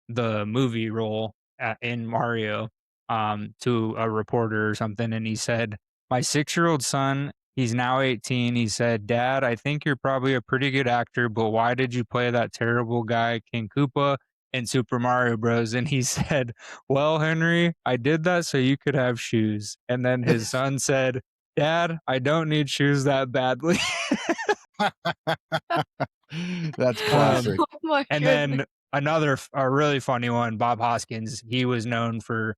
the movie role in Mario to a reporter or something, and he said, "My 6-year-old son, he's now 18. He said, 'Dad, I think you're probably a pretty good actor, but why did you play that terrible guy King Koopa in Super Mario Bros?'" And he said, "Well, Henry, I did that so you could have shoes." And then his son said, "Dad, I don't need shoes that badly." That's Um, classic. Oh my and goodness. then a really funny one, Bob Hoskins, he was known for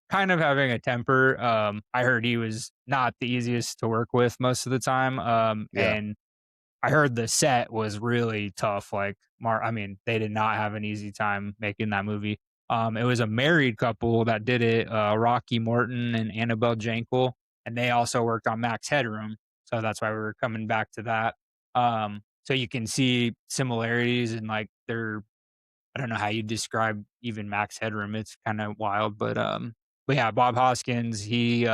kind of having a temper. I heard he was not the easiest to work with most of the time, Yeah. and I heard the set was really tough. Like, I mean, they did not have an easy time making that movie. It was a married couple that did it, Rocky Morton and Annabelle Jankel, and they also worked on Max Headroom. So that's why we were coming back to that. So you can see similarities in like their, I don't know how you describe even Max Headroom. It's kind of wild, but yeah, Bob Hoskins, he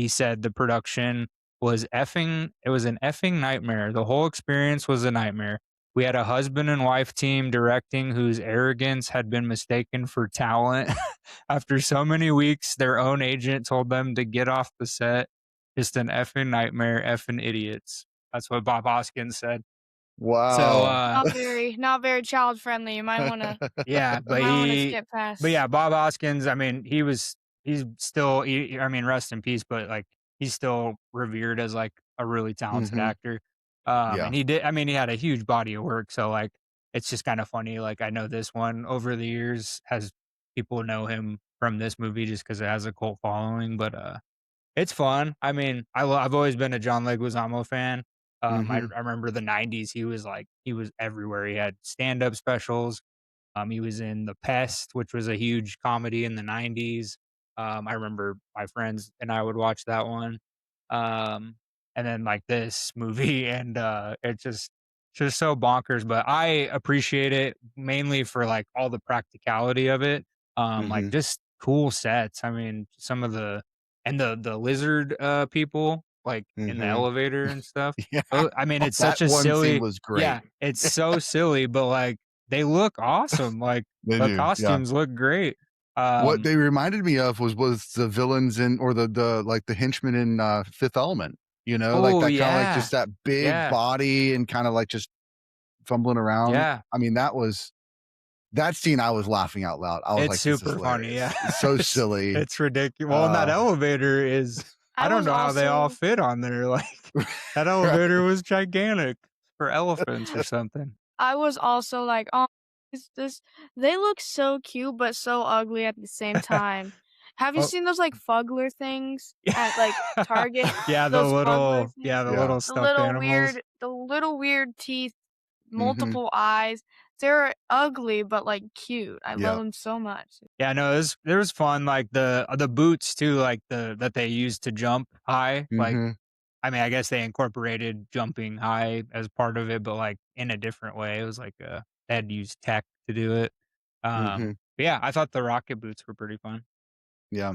said the production was it was an effing nightmare. The whole experience was a nightmare. We had a husband and wife team directing whose arrogance had been mistaken for talent. After so many weeks, their own agent told them to get off the set. Just an effing nightmare, effing idiots. That's what Bob Hoskins said. So, Wow. Not very child friendly. yeah, You might wanna skip but yeah, past. Bob Hoskins, I mean, he's still, I mean, rest in peace, but like he's still revered as like a really talented Hmm. actor. Yeah. And he did, I mean, he had a huge body of work. So like, it's just kind of funny. Like I know this one over the years has people know him from this movie just because it has a cult following, but it's fun. I mean, I've always been a John Leguizamo fan. Hmm. I remember the '90s. He was everywhere. He had stand up specials. He was in The Pest, which was a huge comedy in the '90s. I remember my friends and I would watch that one. Um, and then like this movie, and it's just so bonkers. But I appreciate it mainly for like all the practicality of it. Like Hmm. just cool sets. I mean, some of the lizard people like in the Hmm. elevator and stuff. Yeah. I mean, Oh, it's that such a one scene silly, was yeah, great. it's so silly, but like they look awesome. Like They the do. Yeah. costumes look great. What Um, they reminded me of was the villains in, or the like the henchmen in Fifth Element. You know, like oh that kind of like yeah, just that big yeah, body and kind of like just fumbling around. yeah. I mean, that scene. I was laughing out loud. I was It's like, "This is super funny. Yeah, hilarious. It's so it's silly." it's ridiculous. Well, and that Uh, elevator is, I I don't was know how they all also fit on there. Like that right. elevator was gigantic for elephants or something. I was also like, "Oh, is this they look so cute, but so ugly at the same time." Have you Oh, seen those, like, Fuggler things at, like, Target? Yeah, Those Fuggler things? the yeah. little stuffed animals. The little weird teeth, Hmm. multiple eyes. They're ugly, but, like, cute. I love Yeah. them so much. Yeah, no, it was fun. Like the boots too, like that they used to jump high. Like, Hmm. I mean, I guess they incorporated jumping high as part of it, but like in a different way. It was like they had to use tech to do it. Hmm. But yeah, I thought the rocket boots were pretty fun. Yeah.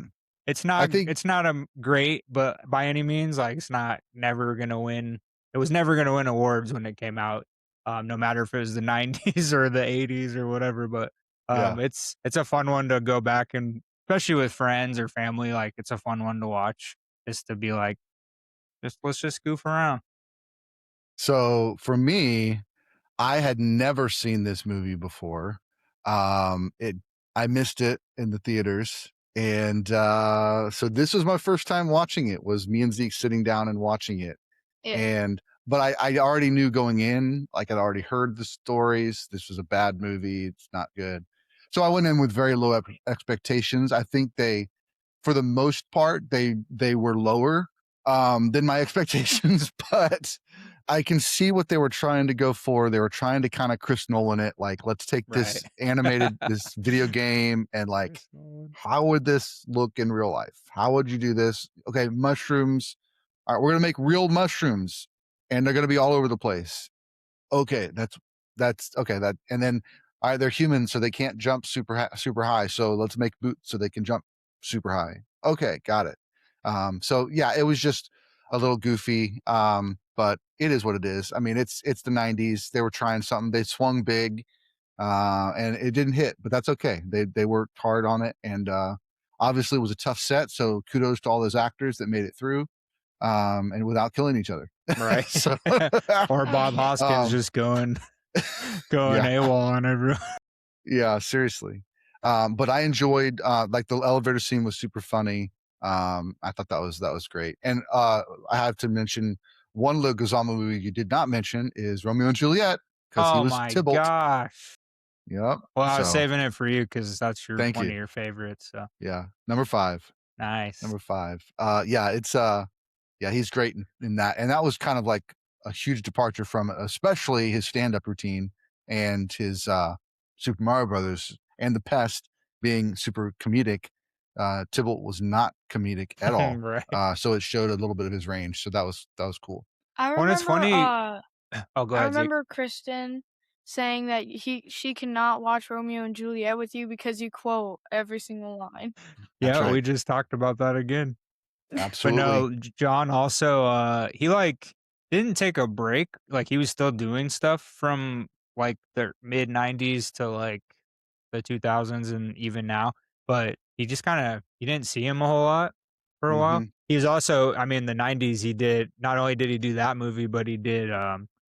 I think, It's not great, but by any means, like it's not never gonna win. It was never gonna win awards when it came out. No matter if it was the '90s or the '80s or whatever. But yeah. it's a fun one to go back and especially with friends or family. Like it's a fun one to watch, just to be like, just let's just goof around. So for me, I had never seen this movie before. It I missed it in the theaters, and so this was my first time watching it. Was me and Zeke sitting down and watching it, Yeah. and but I already knew going in, like I'd already heard the stories. This was a bad movie. It's not good. So I went in with very low expectations. I think for the most part, they were lower than my expectations, but I can see what they were trying to go for. They were trying to kind of Chris Nolan it, like, let's take Right. this video game, and like, Chris Nolan. how would this look in real life? How would you do this? Okay, mushrooms. All right, we're gonna make real mushrooms, and they're gonna be all over the place. Okay, that's okay. That, and then, all right, they're humans, so they can't jump super high. So let's make boots so they can jump super high. Okay, got it. So yeah, it was just a little goofy, but it is what it is. I mean, it's the '90s. They were trying something. They swung big, and it didn't hit, but that's okay. They worked hard on it, and obviously it was a tough set. So kudos to all those actors that made it through, and without killing each other. Right. So, Or Bob Hoskins um, just going yeah. AWOL on everyone. Yeah, seriously. But I enjoyed like the elevator scene was super funny. I thought that was great. And I have to mention one Leguizamo movie you did not mention is Romeo and Juliet, because he Oh was my Tybalt. gosh. Yep. Well, I was So saving it for you because that's your thank one you. of your favorites. So Yeah. Number five. nice. Number five. Yeah, it's yeah, he's great in that. And that was kind of like a huge departure from especially his stand-up routine and his Super Mario Brothers and the Pest being super comedic. Tybalt was not comedic at all. Right. So it showed a little bit of his range. So that was cool. I When it's remember, funny. Oh, go I ahead, Zeke. remember Kristen saying that she cannot watch Romeo and Juliet with you because you quote every single line. That's Yeah, right. we just talked about that again. But Absolutely. no, John also, he, like, didn't take a break, like, he was still doing stuff from, like, the mid-90s to, like, the 2000s and even now, but he just kinda you didn't see him a whole lot for a while. Hmm. He was also I mean, the '90s, he did not only did he do that movie, but he did,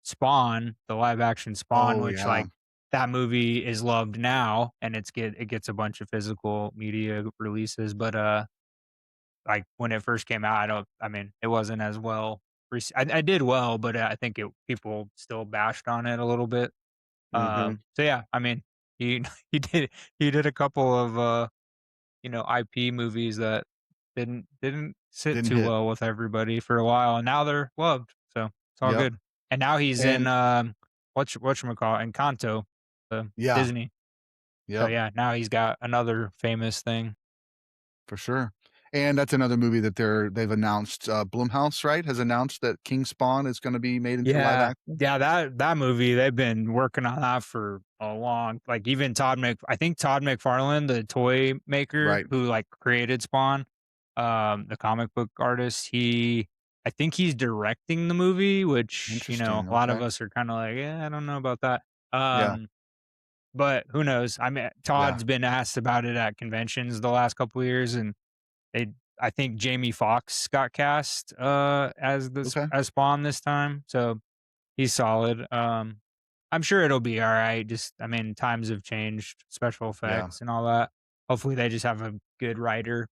Spawn, the live action Spawn, Oh which, yeah. like, that movie is loved now, and it gets a bunch of physical media releases, but, like, when it first came out, I mean, it wasn't as well I did well, but I think people still bashed on it a little bit. Hmm. So yeah, I mean, he he did a couple of, IP movies that didn't sit Didn't too hit. well with everybody for a while, and now they're loved, so it's all Yep. good. And now he's in, And whatchamacallit, Encanto, the yeah. Disney. So Yep. yeah, now he's got another famous thing. For sure. And that's another movie that they've announced. Blumhouse, right, has announced that King Spawn is going to be made into live Yeah, action. yeah, that movie, they've been working on that for a long like, even I think Todd McFarlane, the toy maker Right. who, like, created Spawn, the comic book artist, I think he's directing the movie, which, Interesting. a lot of Okay. us are kinda like, "Yeah, I don't know about that." Yeah. But who knows? I mean, Yeah. Todd's been asked about it at conventions the last couple of years, and they I think Jamie Foxx got cast, Okay. as Spawn this time, so he's solid. I'm sure it'll be alright, just I mean, times have changed, special Yeah. effects and all that. Hopefully, they just have a good writer.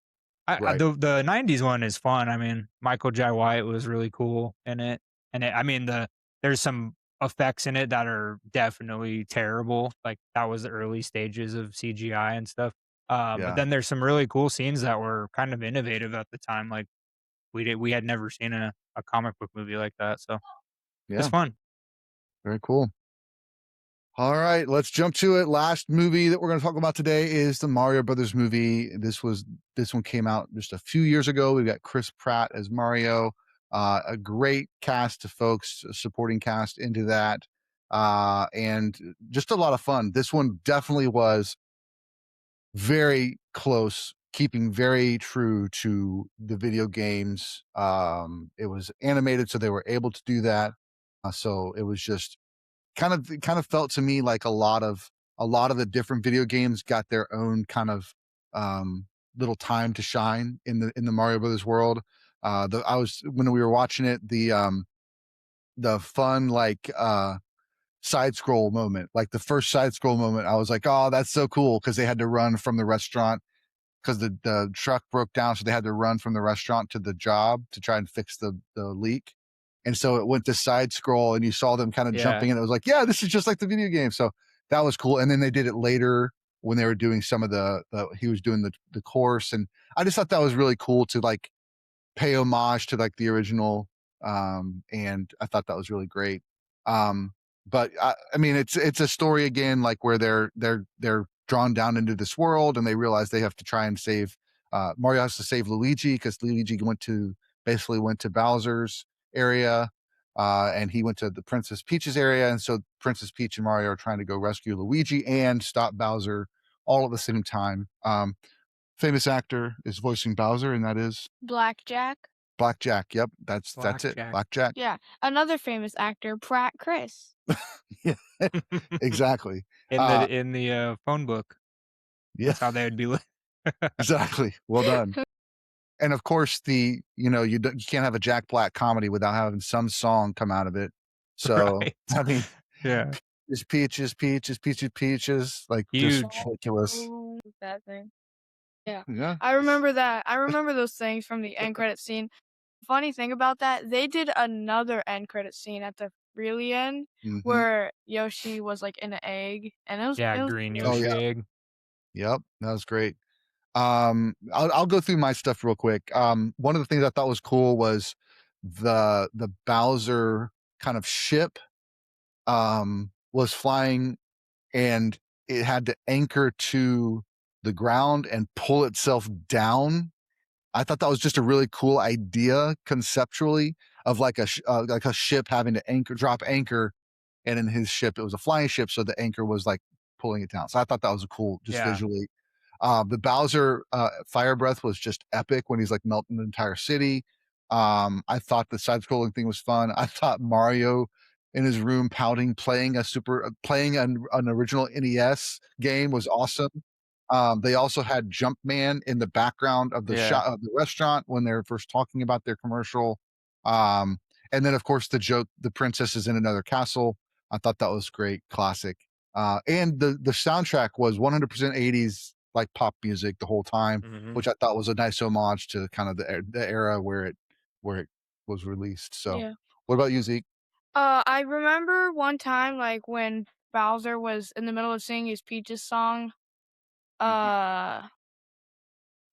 Right. The '90s one is fun, I mean, Michael Jai White was really cool in it, and I mean, there's some effects in it that are definitely terrible, like, that was the early stages of CGI and stuff, but Yeah. then there's some really cool scenes that were kind of innovative at the time, like, we had never seen a comic book movie like that, so it's Yeah. fun. Very cool. All right, let's jump to it. Last movie that we're going to talk about today is the Mario Brothers movie. This one came out just a few years ago. We've got Chris Pratt as Mario, a great cast of folks, a supporting cast into that, and just a lot of fun. This one definitely was very close, keeping very true to the video games. It was animated, so they were able to do that. So it was just kind of felt to me like a lot of the different video games got their own kind of little time to shine in the Mario Brothers world. I was when we were watching it, the fun like side scroll moment, like the first side scroll moment, I was like, oh, that's so cool because they had to run from the restaurant because the truck broke down, so they had to run from the restaurant to the job to try and fix the leak. And so it went to side scroll, and you saw them kind of Yeah. jumping, and it was like, yeah, this is just like the video game. So that was cool. And then they did it later when they were doing some of he was doing the course, and I just thought that was really cool to like pay homage to like the original. And I thought that was really great. But I mean, it's a story again, like where they're drawn down into this world, and they realize they have to try and save. Mario has to save Luigi because Luigi basically went to Bowser's area, and he went to the Princess Peach's area, and so Princess Peach and Mario are trying to go rescue Luigi and stop Bowser all at the same time. Famous actor is voicing Bowser, and that is Blackjack. Blackjack. Yep, that's it. Blackjack. Blackjack. Yeah, another famous actor, Pratt Chris. Yeah, exactly. In Uh, the phone book. yeah, That's how they would be exactly. Well done. And of course, you can't have a Jack Black comedy without having some song come out of it. So Right. I mean, Yeah. just peaches, peaches, peaches, peaches, like just Huge. ridiculous. Oh, that thing. Yeah. Yeah. I remember that. I remember those things from the end credit scene. Funny thing about that, they did another end credit scene at the really end Hmm. where Yoshi was like in an egg, and Yeah, it was green cool. Oh Yoshi yeah. egg. Yep. That was great. I'll go through my stuff real quick. One of the things I thought was cool was the Bowser kind of ship was flying, and it had to anchor to the ground and pull itself down. I thought that was just a really cool idea conceptually of like a ship having to drop anchor, and in his ship it was a flying ship, so the anchor was like pulling it down. So I thought that was a cool, just Yeah. visually. The Bowser fire breath was just epic when he's like melting the entire city. I thought the side scrolling thing was fun. I thought Mario in his room pouting, playing an original NES game was awesome. They also had Jumpman in the background of the Yeah. shot of the restaurant when they're first talking about their commercial. Um, and then of course the joke, the princess is in another castle. I thought that was great, classic. And the soundtrack was 100% 80s like pop music the whole time, Mhm. which I thought was a nice homage to kind of the era where it was released. So, Yeah. what about you, Zeke? I remember one time, like, when Bowser was in the middle of singing his Peaches song, Mhm.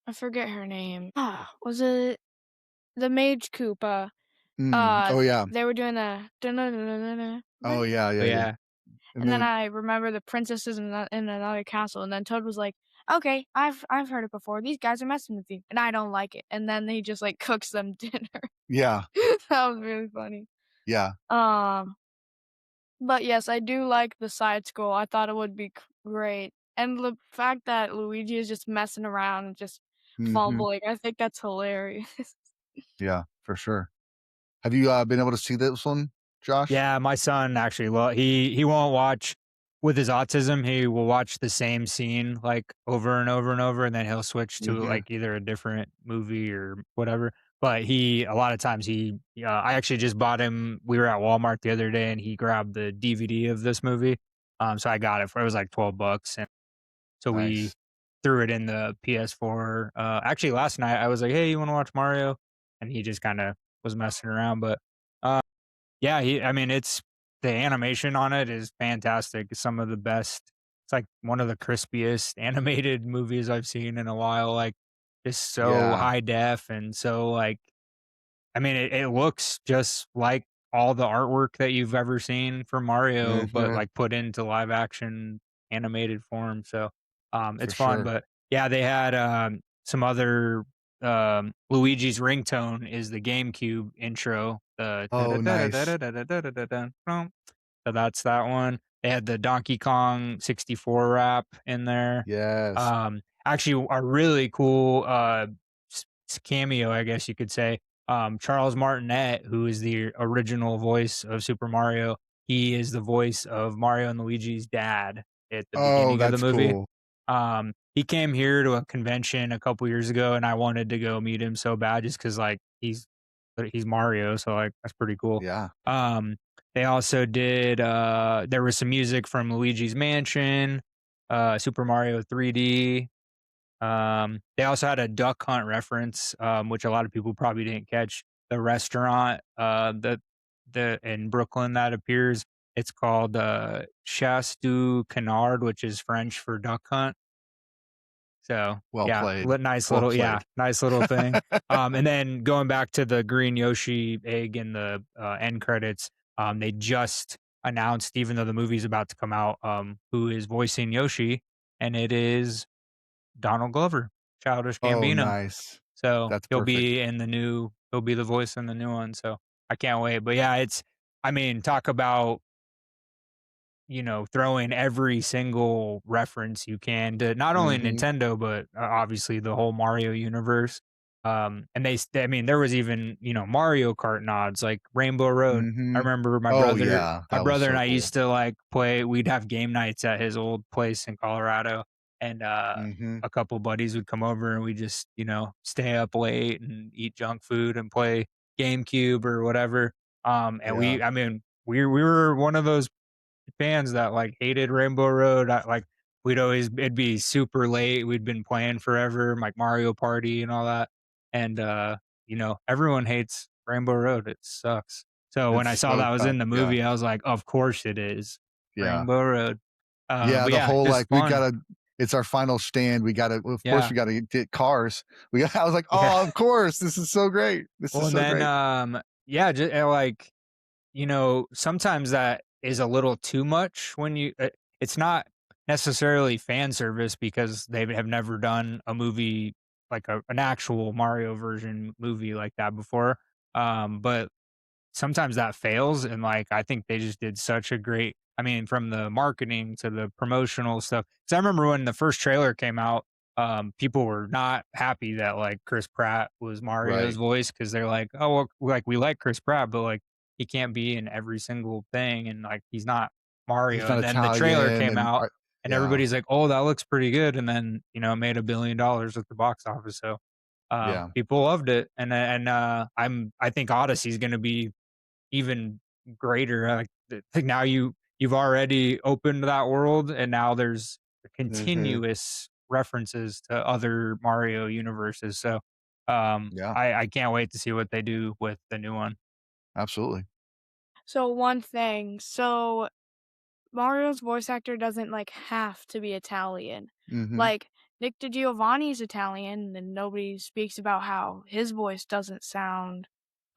I forget her name. Was it the Mage Koopa? Oh yeah, They were doing the dun-dun-dun-dun-dun-dun, oh right? yeah, Oh, yeah, yeah. yeah. And And then then I remember the princesses in another castle, and then Toad was like, "Okay, I've heard it before. These guys are messing with you, and I don't like it." And then he just, like, cooks them dinner. yeah, That was really funny. yeah, Um, but yes, I do like the side scroll. I thought it would be great. And the fact that Luigi is just messing around and just hmm fumbling, I think that's hilarious. yeah, for sure. Have you been able to see this one, Josh? Yeah, my son actually he won't watch with his autism, he will watch the same scene like over and over and over, and then he'll switch to hmm like either a different movie or whatever. But he a lot of times I actually just bought him, we were at Walmart the other day and he grabbed the DVD of this movie. So I got it was like $12, and so we Nice. threw it in the PS4. Actually last night I was like, "Hey, you want to watch Mario?" And he just kind of was messing around, but uh yeah, I mean, it's the animation on it is fantastic. It's some of the best. It's like one of the crispiest animated movies I've seen in a while. Like, just so Yeah. high def and so like, I mean, it looks just like all the artwork that you've ever seen for Mario, but hmm like put into live action animated form. So, For it's fun. sure. But yeah, they had some other Luigi's ringtone is the GameCube intro. The Oh, nice. so that's that one. They had the Donkey Kong 64 rap in there. Yes. Actually, a really cool cameo, I guess you could say. Charles Martinet, who is the original voice of Super Mario, he is the voice of Mario and Luigi's dad at the Oh, beginning of the that's movie. cool. He came here to a convention a couple years ago, and I wanted to go meet him so bad, just because like he's Mario, so like that's pretty cool. Yeah. Um, they also did there was some music from Luigi's Mansion, Super Mario 3D. They also had a Duck Hunt reference, which a lot of people probably didn't catch. The restaurant the in Brooklyn that appears, it's called Chasse du Canard, which is French for duck hunt. So Well yeah, played. nice Well little played. nice little thing. And then going back to the green Yoshi egg in the end credits, they just announced, even though the movie's about to come out, who is voicing Yoshi, and it is Donald Glover, Childish Oh, Gambino. nice. So That's perfect. he'll be the voice in the new one. So I can't wait. But yeah, I mean, talk about throw in every single reference you can to not only Mhm. Nintendo, but obviously the whole Mario universe. And I mean, there was even, Mario Kart nods like Rainbow Road. I Mhm. remember Oh, yeah. my That was brother and so I cool. used to like we'd have game nights at his old place in Colorado. And, Mhm. a couple buddies would come over and we just, stay up late and eat junk food and play GameCube or whatever. And Yeah. I mean, we were one of those fans that like hated Rainbow Road. Like it'd be super late. We'd been playing forever, like Mario Party and all that. And everyone hates Rainbow Road. It sucks. So when It's I saw so that was tough. in the Yeah. movie, I was like, of course it is Yeah. Rainbow Road. Yeah, But the yeah, whole, just like, we fun. gotta it's our final stand, of course, Yeah. we gotta get cars. I was like, Yeah. "Oh, of course, this is so great. This Well, is and so then great." yeah, like sometimes that is a little too much when it's not necessarily fan service because they have never done a movie like an actual Mario version movie like that before. But sometimes that fails, and, like, I think they just did such a great, I mean, from the marketing to the promotional stuff. 'Cause I remember when the first trailer came out, people were not happy that, like, Chris Pratt was Mario's Right. voice because 'cause they're like, "Oh, well, like, we like Chris Pratt, but, like, he can't be in every single thing, and, like, he's not He's Mario." not And then the trailer Italian came and out, and yeah. everybody's like, "Oh, that looks pretty good," and then, it made $1 billion at the box office, so, Yeah. people loved it, I think Odyssey's gonna be even greater. Like now you've already opened that world, and now there's Mhm. continuous references to other Mario universes. So Yeah. I can't wait to see what they do with the new one. Absolutely. So one thing, so Mario's voice actor doesn't, like, have to be Italian. Mhm. Like, Nick DiGiovanni's Italian, and nobody speaks about how his voice doesn't sound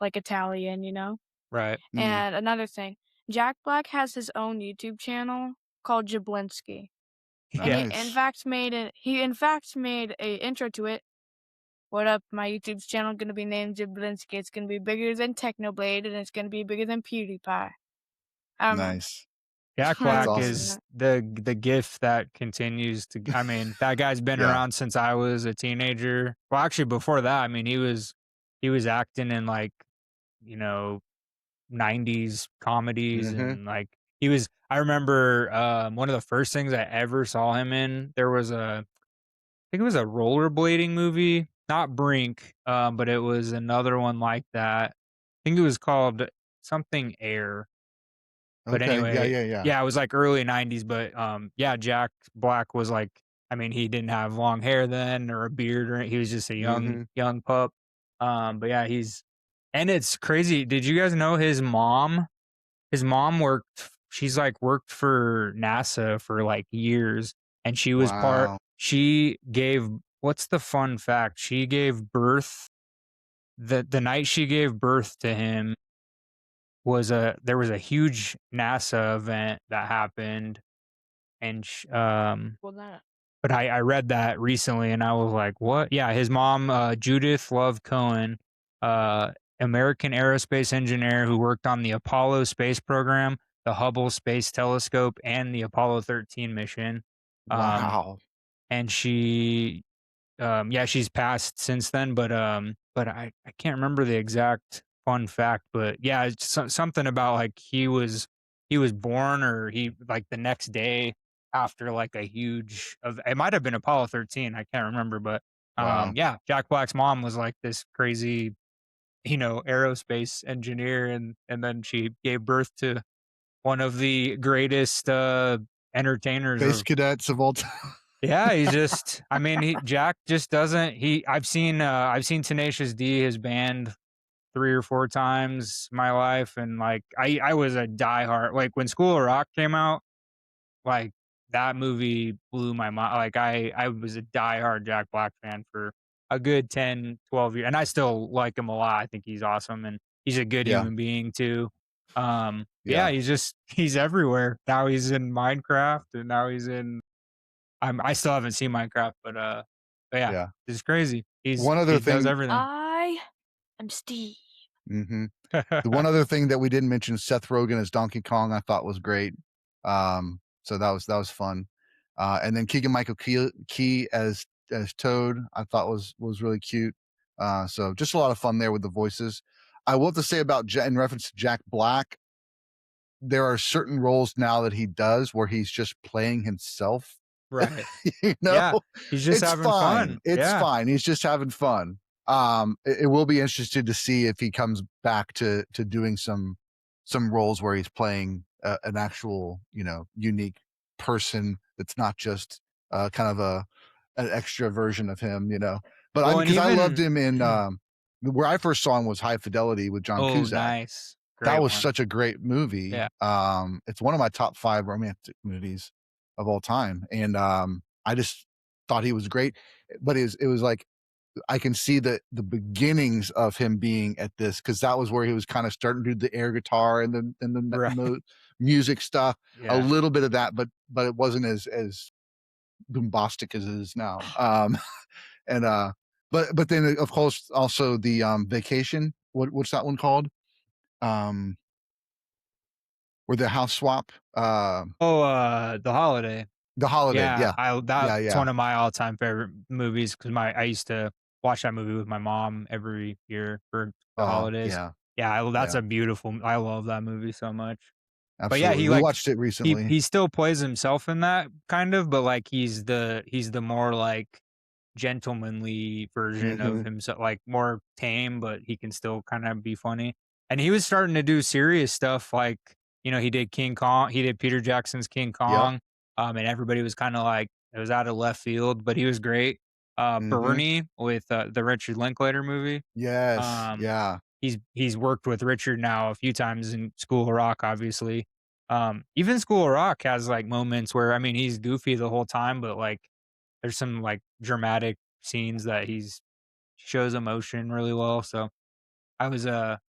like Italian, you know? Right. Mm. And another thing, Jack Black has his own YouTube channel called Jablinski, and Yeah. Nice. he in fact made a intro to it. "What up? My YouTube's channel gonna be named Jablinski. It's gonna be bigger than Technoblade, and it's gonna be bigger than PewDiePie." I don't know. Nice. Jack I That's Black like doing awesome. is that. the gift that continues to, I mean, that guy's been Yeah. around since I was a teenager. Well, actually before that, I mean, he was acting in, like, you know 90s comedies, Mhm. and, like, I remember, one of the first things I ever saw him in, there was I think it was a rollerblading movie, not Brink, but it was another one like that. I think it was called something Air. But Okay. Yeah, anyway, yeah, yeah. yeah, it was, like, early '90s, but, yeah, Jack Black was, like, I mean, he didn't have long hair then or a beard, or he was just a Mhm. young pup. But yeah, and it's crazy. Did you guys know his mom she's, like, worked for NASA for, like, years, and Wow. she gave what's the fun fact? She gave birth the night she gave birth to him there was a huge NASA event that happened, and Well, that but I read that recently, and I was like, "What?" Yeah, his mom, Judith Love Cohen, uh, American aerospace engineer who worked on the Apollo space program, the Hubble Space Telescope, and the Apollo 13 mission. Um, Wow. and yeah, she's passed since then, but I can't remember the exact fun fact, but yeah, it's something about, like, he was born, or he, like, the next day after, like, a huge it might have been Apollo 13, I can't remember, but Wow. yeah, Jack Black's mom was, like, this crazy, aerospace engineer, and then she gave birth to one of the greatest entertainers Space of. cadets of all time. Yeah, he's just, I mean, Jack just doesn't I've seen Tenacious D, his band, 3 or 4 times in my life, and, like, I was a diehard, like, when School of Rock came out, like, that movie blew my mind, like, I was a diehard Jack Black fan for a good 10, 12 years, and I still like him a lot. I think he's awesome, and he's a good Yeah. human being too. Yeah, Yeah. he's everywhere. Now he's in Minecraft, and now he's in I still haven't seen Minecraft, but yeah, Yeah. it's crazy. One other He does thing. everything. I am Steve. Mhm. The one other thing that we didn't mention, Seth Rogen as Donkey Kong, I thought was great. So that was fun. And then Keegan Michael Key as Toad, I thought was really cute. So just a lot of fun there with the voices. I will have to say about in reference to Jack Black, there are certain roles now that he does where he's just playing himself. Right. You know, Yeah, he's just it's having fine. fun. It's Yeah. fine. He's just having fun. It will be interesting to see if he comes back to doing some roles where he's playing an actual, unique person that's not just kind of an extra version of him. But I Well, mean, and because I loved even him in where I first saw him was High Fidelity with John oh, Cusack. nice. That Great was one. such a great movie. Yeah. It's one of my top 5 romantic movies of all time, and, I just thought he was great, but it was like I can see the beginnings of him being at this, because that was where he was kind of starting to do the air guitar and Right. the music stuff. A Yeah. little bit of that, but it wasn't as bombastic as it is now. And but then of course also the Vacation. What's that one called? Um, where the house swap. Oh, The Holiday. The Holiday. Yeah, Yeah, yeah, that's yeah. one of my all-time favorite movies because I used to watch that movie with my mom every year for the holidays. Yeah, Yeah, that's yeah. a beautiful I love that movie so much. But yeah, Absolutely. he, We like watched it he recently. he still plays himself in that kind of, but, like, he's the more, like, gentlemanly version of Hmm. himself, like, more tame, but he can still kinda be funny. And he was starting to do serious stuff, like, he did King Kong he did Peter Jackson's King Yep. Kong, and everybody was kinda like it was out of left field, but he was great. Hmm. Bernie with, the Richard Linklater movie, Yes. um, Yeah. he's worked with Richard now a few times in School of Rock, obviously. Even School of Rock has, like, moments where, I mean, he's goofy the whole time, but, like, there's some, like, dramatic scenes that he's shows emotion really well, so it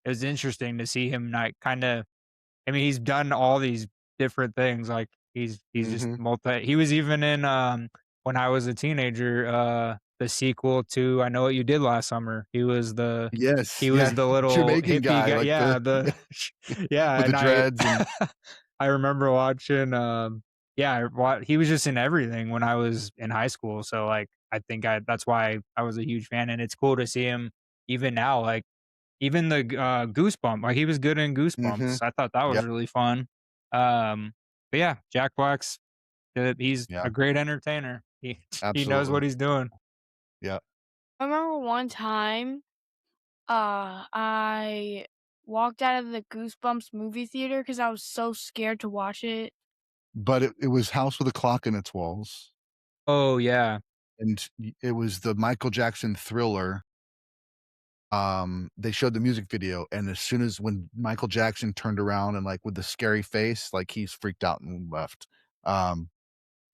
was interesting to see him, like, kinda I mean, he's done all these different things, like, he's just Hmm. he was even in, when I was a teenager, the sequel to I Know What You Did Last Summer. Yes. He was Yeah. the little Jamaican hippie guy, guy like yeah, the the yeah, with the and I dreads and I remember watching, yeah, he was just in everything when I was in high school, so, like, I think that's why I was a huge fan, and it's cool to see him even now, like, even the like, he was good in hmm. Goosebumps. I thought that was Yep. really fun. But yeah, Jack Black's he's Yeah. a great entertainer. He knows what Absolutely. he's doing. Yeah. I remember one time, I walked out of the Goosebumps movie theater because I was so scared to watch it. But it was House with a Clock in Its Walls, Oh, yeah. and it was the Michael Jackson Thriller. They showed the music video, and as soon as when Michael Jackson turned around and, like, with the scary face, like, he's freaked out and left. Um,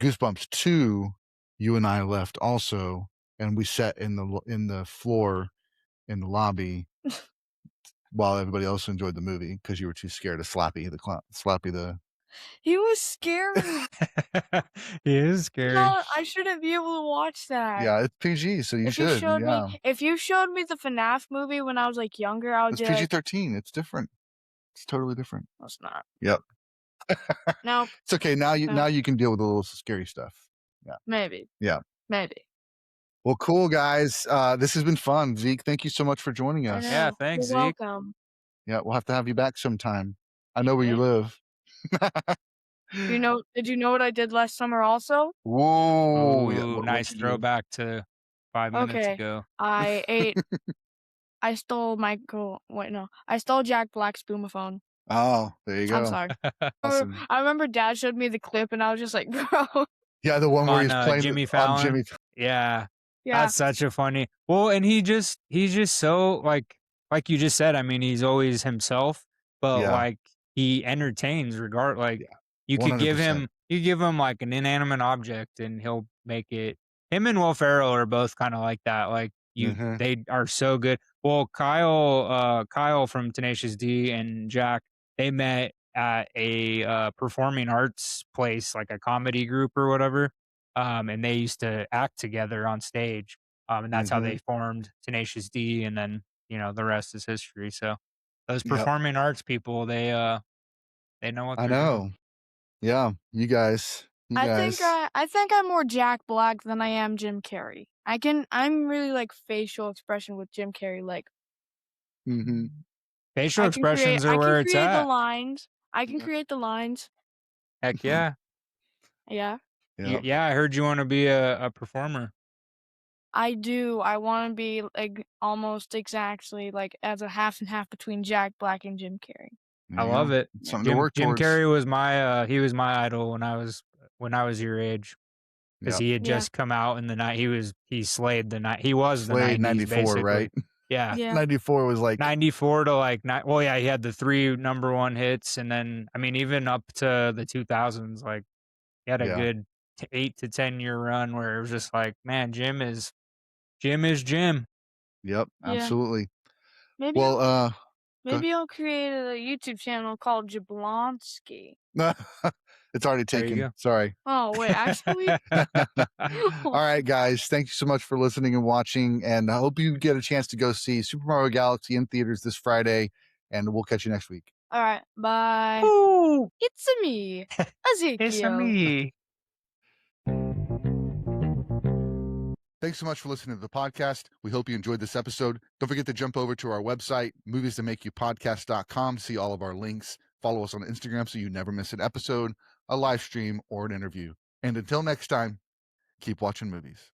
Goosebumps 2, you and I left also, and we sat in the floor in the lobby while everybody else enjoyed the movie because you were too scared of Slappy the He was scary. He is scary. No, I shouldn't be able to watch that. Yeah, it's PG, so you should, yeah. If you showed me the FNAF movie when I was, like, younger, I would It's be like, PG-13, it's different. It's totally different. "No, it's not." Yep. Nope, It's okay, now nope, you can deal with a little scary stuff. Yeah, maybe, yeah. maybe. Well, cool, guys. This has been fun. Zeke, thank you so much for joining I us. Yeah, know. You're thanks, Zeke. welcome. Yeah, we'll have to have you back sometime. I know where you Yeah. live. Did you know what I did last summer also? Whoa, yeah, Ooh, what nice did you throwback to 5 minutes Okay. ago. I ate I stole Michael wait, no. I stole Jack Black's Boomaphone. Oh, there you I'm go. sorry. Awesome. I remember dad showed me the clip and I was just like, "Bro." Yeah, the one where On, he's playing Jimmy on Fallon? Jimmy. Yeah. Yeah, That's such a funny well, and he's just so, like you just said, I mean, he's always himself, but, Yeah, like, he entertains like, yeah, 100%. you give him, like, an inanimate object, and he'll make it him and Will Ferrell are both kinda like that, like, Mhm. they are so good. Well, Kyle from Tenacious D and Jack, they met at a, performing arts place, like a comedy group or whatever, and they used to act together on stage, and that's how they Mhm. formed Tenacious D, and then the rest is history. So those Yep. performing arts people, they know what I they're doing. know. Yeah, you guys. You guys. I think I'm more Jack Black than I am Jim Carrey. I'm really like facial expression with Jim Carrey, like, Mhm. Facial expressions are I can where it's create the at. lines. I can Yeah. create the lines. Heck yeah. Yeah, Yep. Yeah, I heard you want to be a performer. I do. I wanna be, like, almost exactly, like, as a half and half between Jack Black and Jim Carrey. There I you love go. it. It's something to Jim work Jim towards. Carrey was he was my idol when I was your age. 'Cause Yep. he had Yeah, just come out in the night he slayed he was the Slade '90s 94, basically. right? Yeah, yeah, 94 was like 94 to, like, well, yeah, he had the 3 number 1 hits, and then, I mean, even up to the 2000s, like, he had a yeah. good t 8 to 10-year run where it was just like, man, Jim is Jim is Jim. Yep, Yeah. absolutely. Maybe Well, I'll go maybe I'll create a YouTube channel called Jablonski. ahead. It's already There you taken. go. Sorry. Oh, wait, actually? All right, guys. Thank you so much for listening and watching. And I hope you get a chance to go see Super Mario Galaxy in theaters this Friday. And we'll catch you next week. All right, bye. Ooh, It's me, it's Ezekiel. me. Thanks so much for listening to the podcast. We hope you enjoyed this episode. Don't forget to jump over to our website, moviesthatmakeyoupodcast.com, to see all of our links. Follow us on Instagram so you never miss an episode, a live stream, or an interview. And until next time, keep watching movies.